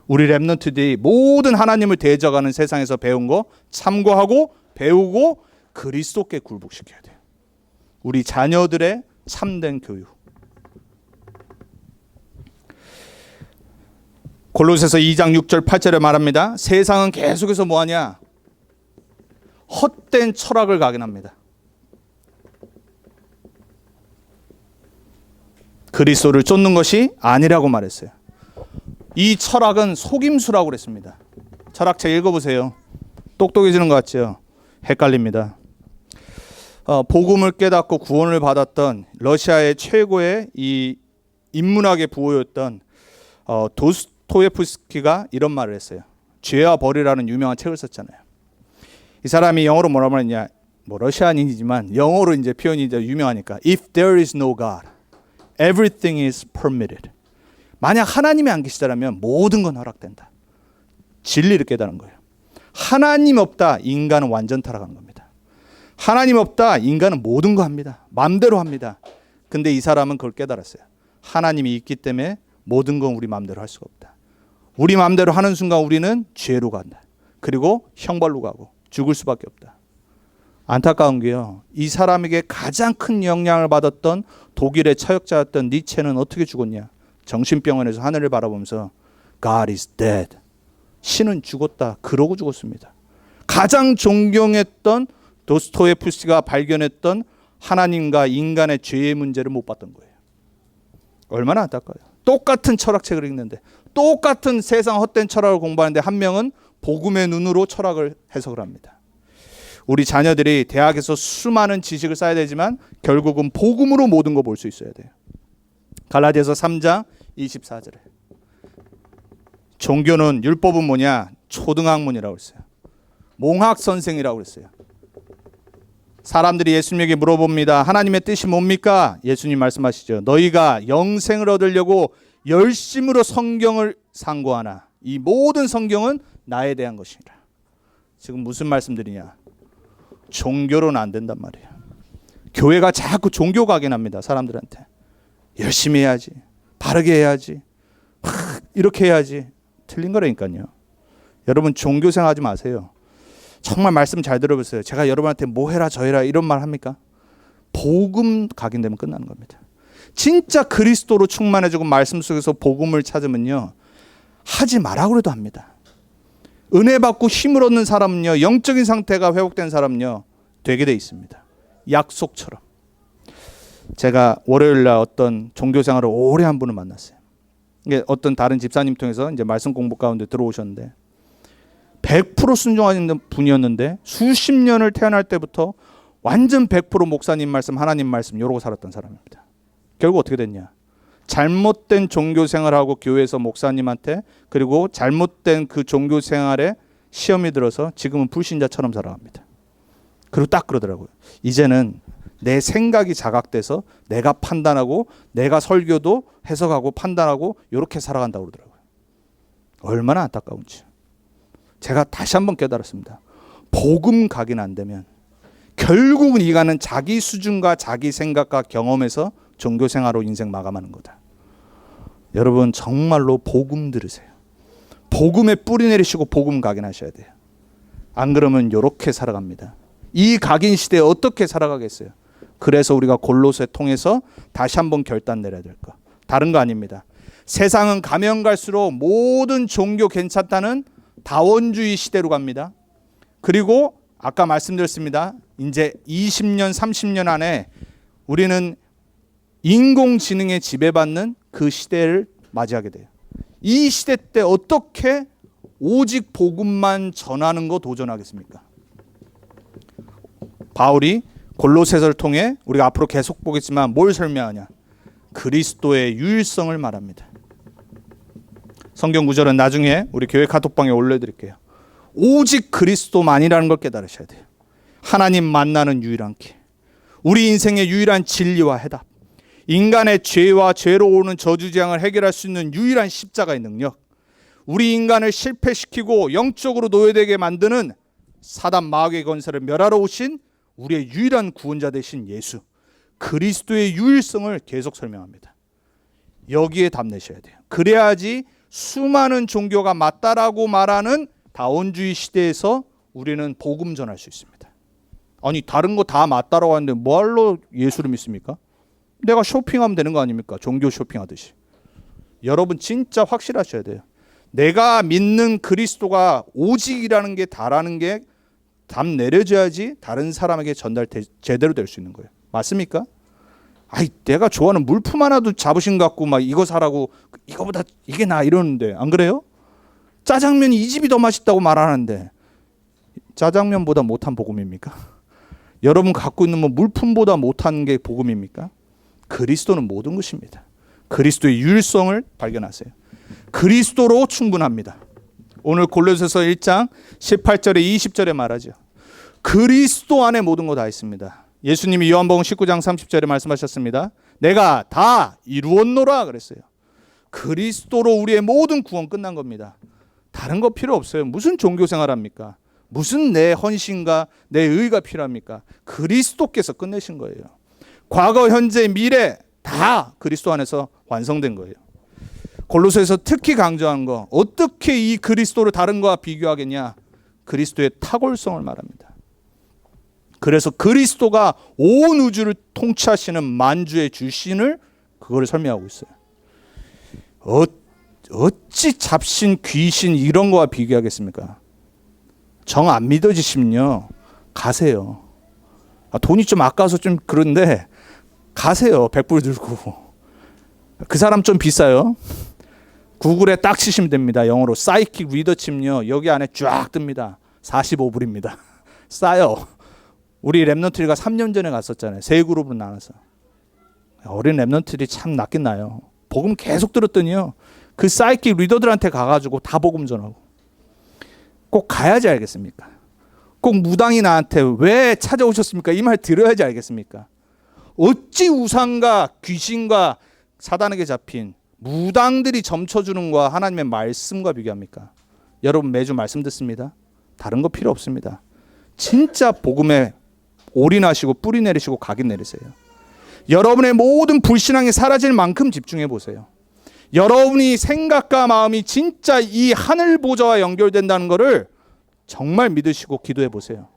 A: 우리 렘넌트들이 모든 하나님을 대적하는 세상에서 배운 거 참고하고 배우고 그리스도께 굴복시켜야 돼요. 우리 자녀들의 참된 교육. 골로새서 2장 6절 8절에 말합니다. 세상은 계속해서 뭐하냐? 헛된 철학을 각인합니다. 그리스도를 쫓는 것이 아니라고 말했어요. 이 철학은 속임수라고 그랬습니다. 철학책 읽어보세요. 똑똑해지는 것 같죠? 헷갈립니다. 복음을 깨닫고 구원을 받았던 러시아의 최고의 이 인문학의 부호였던 도스토예프스키가 이런 말을 했어요. 죄와 벌이라는 유명한 책을 썼잖아요. 이 사람이 영어로 뭐라고 했냐? 뭐 러시아인이지만 영어로 이제 표현이 이제 유명하니까 If there is no God, everything is permitted. 만약 하나님이 안 계시다면 모든 건 허락된다. 진리를 깨달은 거예요. 하나님 없다, 인간은 완전 타락하는 겁니다. 하나님 없다, 인간은 모든 거 합니다. 마음대로 합니다. 근데 이 사람은 그걸 깨달았어요. 하나님이 있기 때문에 모든 건 우리 마음대로 할 수가 없다. 우리 마음대로 하는 순간 우리는 죄로 간다. 그리고 형벌로 가고 죽을 수밖에 없다. 안타까운 게요. 이 사람에게 가장 큰 영향을 받았던 독일의 철학자였던 니체는 어떻게 죽었냐? 정신병원에서 하늘을 바라보면서 God is dead. 신은 죽었다. 그러고 죽었습니다. 가장 존경했던 도스토예프스키가 발견했던 하나님과 인간의 죄의 문제를 못 봤던 거예요. 얼마나 안타까워요. 똑같은 철학책을 읽는데, 똑같은 세상 헛된 철학을 공부하는데 한 명은 복음의 눈으로 철학을 해석을 합니다. 우리 자녀들이 대학에서 수많은 지식을 쌓아야 되지만 결국은 복음으로 모든 거 볼 수 있어야 돼요. 갈라디아서 3장 24절에 종교는 율법은 뭐냐? 초등학문이라고 했어요. 몽학 선생이라고 했어요. 사람들이 예수님에게 물어봅니다. 하나님의 뜻이 뭡니까? 예수님 말씀하시죠. 너희가 영생을 얻으려고 열심으로 성경을 상고하나 이 모든 성경은 나에 대한 것이라. 지금 무슨 말씀드리냐? 종교로는 안 된단 말이에요. 교회가 자꾸 종교 각인합니다. 사람들한테. 열심히 해야지. 바르게 해야지. 이렇게 해야지. 틀린 거라니까요. 여러분 종교생 하지 마세요. 정말 말씀 잘 들어보세요. 제가 여러분한테 뭐 해라 저 해라 이런 말 합니까? 복음 각인되면 끝나는 겁니다. 진짜 그리스도로 충만해지고 말씀 속에서 복음을 찾으면요. 하지 말라고 해도 합니다. 은혜 받고 힘을 얻는 사람은요. 영적인 상태가 회복된 사람은요. 되게 돼 있습니다. 약속처럼. 제가 월요일 날 어떤 종교생활을 오래 한 분을 만났어요. 이게 어떤 다른 집사님 통해서 이제 말씀 공부 가운데 들어오셨는데 100% 순종하는 분이었는데 수십 년을 태어날 때부터 완전 100% 목사님 말씀, 하나님 말씀 이러고 살았던 사람입니다. 결국 어떻게 됐냐? 잘못된 종교 생활하고 교회에서 목사님한테 그리고 잘못된 그 종교 생활에 시험이 들어서 지금은 불신자처럼 살아갑니다. 그리고 딱 그러더라고요. 이제는 내 생각이 자각돼서 내가 판단하고 내가 설교도 해석하고 판단하고 이렇게 살아간다고 그러더라고요. 얼마나 안타까운지. 제가 다시 한번 깨달았습니다. 복음 각인 안 되면 결국은 이가는 자기 수준과 자기 생각과 경험에서 종교생활로 인생 마감하는 거다. 여러분 정말로 복음 들으세요. 복음에 뿌리 내리시고 복음 각인하셔야 돼요. 안 그러면 이렇게 살아갑니다. 이 각인 시대에 어떻게 살아가겠어요? 그래서 우리가 골로새 통해서 다시 한번 결단 내려야 될 거. 다른 거 아닙니다. 세상은 가면 갈수록 모든 종교 괜찮다는 다원주의 시대로 갑니다. 그리고 아까 말씀드렸습니다. 이제 20년, 30년 안에 우리는 인공지능에 지배받는 그 시대를 맞이하게 돼요. 이 시대 때 어떻게 오직 복음만 전하는 거 도전하겠습니까? 바울이 골로새서를 통해 우리가 앞으로 계속 보겠지만 뭘 설명하냐? 그리스도의 유일성을 말합니다. 성경 구절은 나중에 우리 교회 카톡방에 올려드릴게요. 오직 그리스도만이라는 걸 깨달으셔야 돼요. 하나님 만나는 유일한 길, 우리 인생의 유일한 진리와 해답, 인간의 죄와 죄로 오는 저주재앙을 해결할 수 있는 유일한 십자가의 능력, 우리 인간을 실패시키고 영적으로 노예되게 만드는 사단 마귀의 권세를 멸하러 오신 우리의 유일한 구원자 되신 예수, 그리스도의 유일성을 계속 설명합니다. 여기에 답내셔야 돼요. 그래야지 수많은 종교가 맞다라고 말하는 다원주의 시대에서 우리는 복음 전할 수 있습니다. 아니 다른 거 다 맞다라고 하는데 뭐할로 예수를 믿습니까? 내가 쇼핑하면 되는 거 아닙니까? 종교 쇼핑하듯이. 여러분 진짜 확실하셔야 돼요. 내가 믿는 그리스도가 오직이라는 게 다라는 게 답 내려줘야지 다른 사람에게 전달 제대로 될 수 있는 거예요. 맞습니까? 아이 내가 좋아하는 물품 하나도 자부심 갖고 막 이거 사라고 이거보다 이게 나 이러는데 안 그래요? 짜장면이 이 집이 더 맛있다고 말하는데 짜장면보다 못한 복음입니까? 여러분 갖고 있는 뭐 물품보다 못한 게 복음입니까? 그리스도는 모든 것입니다. 그리스도의 유일성을 발견하세요. 그리스도로 충분합니다. 오늘 골로새서 1장 18절에 20절에 말하죠. 그리스도 안에 모든 거 다 있습니다. 예수님이 요한복음 19장 30절에 말씀하셨습니다. 내가 다 이루었노라 그랬어요. 그리스도로 우리의 모든 구원 끝난 겁니다. 다른 거 필요 없어요. 무슨 종교 생활합니까? 무슨 내 헌신과 내 의가 필요합니까? 그리스도께서 끝내신 거예요. 과거, 현재, 미래 다 그리스도 안에서 완성된 거예요. 골로새에서 특히 강조한 거, 어떻게 이 그리스도를 다른 거와 비교하겠냐? 그리스도의 탁월성을 말합니다. 그래서 그리스도가 온 우주를 통치하시는 만주의 주신을 그거를 설명하고 있어요. 어찌 잡신, 귀신 이런 거와 비교하겠습니까? 정 안 믿어지시면요 가세요. 돈이 좀 아까워서 좀 그런데 가세요. 100불 들고. 그 사람 좀 비싸요. 구글에 딱 치시면 됩니다. 영어로 사이킥 리더 치면요 여기 안에 쫙 뜹니다. 45불입니다. 싸요. 우리 랩넌트리가 3년 전에 갔었잖아요. 세 그룹으로 나눠서. 어린 랩넌트리 참 낫긴 나요. 복음 계속 들었더니요 그 사이킥 리더들한테 가가지고 다 복음 전하고. 꼭 가야지 알겠습니까? 꼭 무당이 나한테 왜 찾아오셨습니까? 이 말 들어야지 알겠습니까? 어찌 우상과 귀신과 사단에게 잡힌 무당들이 점쳐주는 거 하나님의 말씀과 비교합니까? 여러분 매주 말씀 듣습니다. 다른 거 필요 없습니다. 진짜 복음에 올인하시고 뿌리 내리시고 각인 내리세요. 여러분의 모든 불신앙이 사라질 만큼 집중해 보세요. 여러분이 생각과 마음이 진짜 이 하늘 보좌와 연결된다는 것을 정말 믿으시고 기도해 보세요.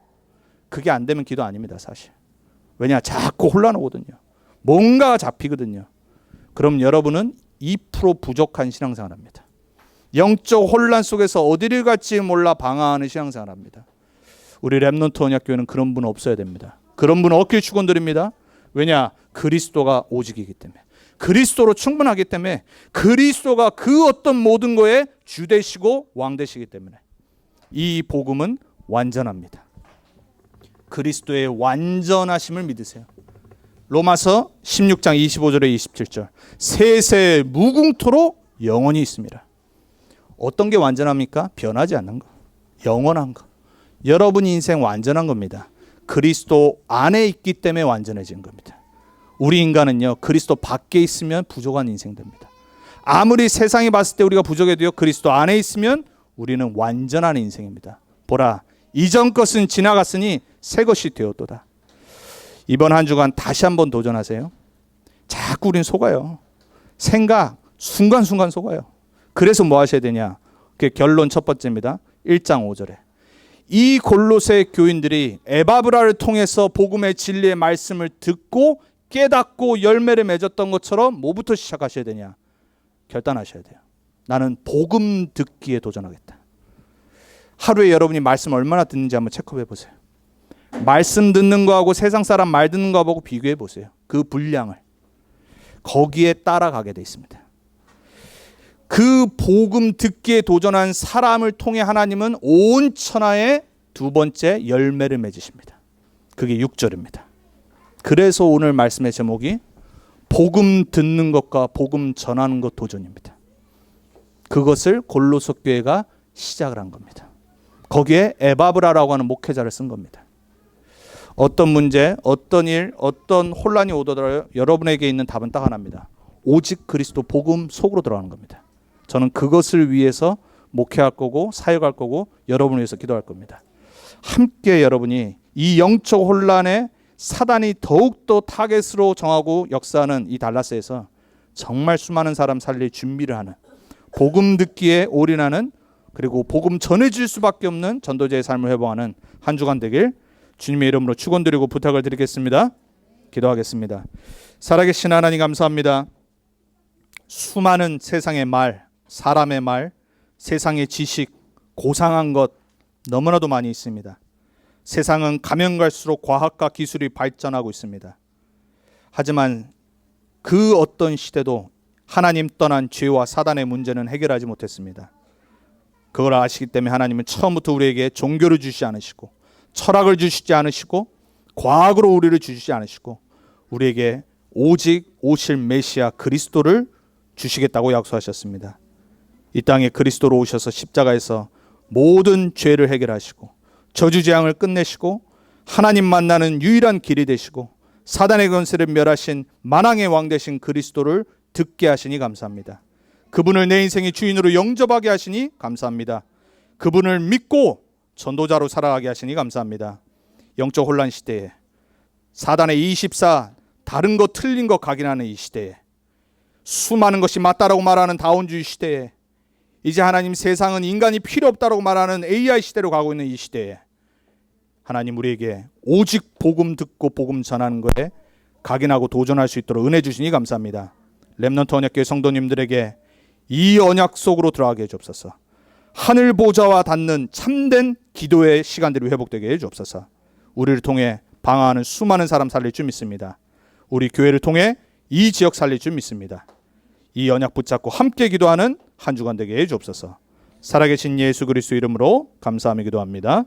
A: 그게 안 되면 기도 아닙니다, 사실. 왜냐? 자꾸 혼란오거든요. 뭔가가 잡히거든요. 그럼 여러분은 2% 부족한 신앙생활합니다. 영적 혼란 속에서 어디를 갈지 몰라 방황하는 신앙생활합니다. 우리 랩넌트 언약교회는 그런 분 없어야 됩니다. 그런 분 없길 축원드립니다. 왜냐? 그리스도가 오직이기 때문에. 그리스도로 충분하기 때문에 그리스도가 그 어떤 모든 거에 주 되시고 왕 되시기 때문에 이 복음은 완전합니다. 그리스도의 완전하심을 믿으세요. 로마서 16장 25절에 27절 세세 무궁토록 영원히 있습니다. 어떤 게 완전합니까? 변하지 않는 거. 영원한 거. 여러분 인생 완전한 겁니다. 그리스도 안에 있기 때문에 완전해진 겁니다. 우리 인간은요 그리스도 밖에 있으면 부족한 인생 됩니다. 아무리 세상이 봤을 때 우리가 부족해도요 그리스도 안에 있으면 우리는 완전한 인생입니다. 보라 이전 것은 지나갔으니 새 것이 되었도다. 이번 한 주간 다시 한번 도전하세요. 자꾸 우린 속아요. 생각 순간순간 속아요. 그래서 뭐 하셔야 되냐? 그 결론 첫 번째입니다. 1장 5절에 이 골로새 교인들이 에바브라를 통해서 복음의 진리의 말씀을 듣고 깨닫고 열매를 맺었던 것처럼 뭐부터 시작하셔야 되냐? 결단하셔야 돼요. 나는 복음 듣기에 도전하겠다. 하루에 여러분이 말씀 얼마나 듣는지 한번 체크해 보세요. 말씀 듣는 거하고 세상 사람 말 듣는 거하고 비교해 보세요. 그 분량을. 거기에 따라가게 돼 있습니다. 그 복음 듣기에 도전한 사람을 통해 하나님은 온 천하에 두 번째 열매를 맺으십니다. 그게 6절입니다. 그래서 오늘 말씀의 제목이 복음 듣는 것과 복음 전하는 것 도전입니다. 그것을 골로새 교회가 시작을 한 겁니다. 거기에 에바브라라고 하는 목회자를 쓴 겁니다. 어떤 문제, 어떤 일, 어떤 혼란이 오더라도 여러분에게 있는 답은 딱 하나입니다. 오직 그리스도 복음 속으로 들어가는 겁니다. 저는 그것을 위해서 목회할 거고 사역할 거고 여러분을 위해서 기도할 겁니다. 함께 여러분이 이 영적 혼란에 사단이 더욱더 타겟으로 정하고 역사하는 이 달라스에서 정말 수많은 사람 살릴 준비를 하는 복음 듣기에 올인하는 그리고 복음 전해질 수밖에 없는 전도자의 삶을 회복하는 한 주간 되길 주님의 이름으로 축원드리고 부탁을 드리겠습니다. 기도하겠습니다. 살아계신 하나님 감사합니다. 수많은 세상의 말, 사람의 말, 세상의 지식, 고상한 것 너무나도 많이 있습니다. 세상은 가면 갈수록 과학과 기술이 발전하고 있습니다. 하지만 그 어떤 시대도 하나님 떠난 죄와 사단의 문제는 해결하지 못했습니다. 그걸 아시기 때문에 하나님은 처음부터 우리에게 종교를 주시지 않으시고 철학을 주시지 않으시고 과학으로 우리를 주시지 않으시고 우리에게 오직 오실 메시아 그리스도를 주시겠다고 약속하셨습니다. 이 땅에 그리스도로 오셔서 십자가에서 모든 죄를 해결하시고 저주재앙을 끝내시고 하나님 만나는 유일한 길이 되시고 사단의 권세를 멸하신 만왕의 왕 되신 그리스도를 듣게 하시니 감사합니다. 그분을 내 인생의 주인으로 영접하게 하시니 감사합니다. 그분을 믿고 전도자로 살아가게 하시니 감사합니다. 영적 혼란 시대에 사단의 24 다른 거 틀린 거 각인하는 이 시대에 수많은 것이 맞다라고 말하는 다원주의 시대에 이제 하나님 세상은 인간이 필요 없다라고 말하는 AI 시대로 가고 있는 이 시대에 하나님 우리에게 오직 복음 듣고 복음 전하는 것에 각인하고 도전할 수 있도록 은혜 주시니 감사합니다. 렘넌트 언약교회 성도님들에게 이 언약 속으로 들어가게 해주옵소서. 하늘 보좌와 닿는 참된 기도의 시간들이 회복되게 해주옵소서. 우리를 통해 방황하는 수많은 사람 살릴 줄 믿습니다. 우리 교회를 통해 이 지역 살릴 줄 믿습니다. 이 언약 붙잡고 함께 기도하는 한 주간 되게 해주옵소서. 살아계신 예수 그리스도 이름으로 감사하며 기도합니다.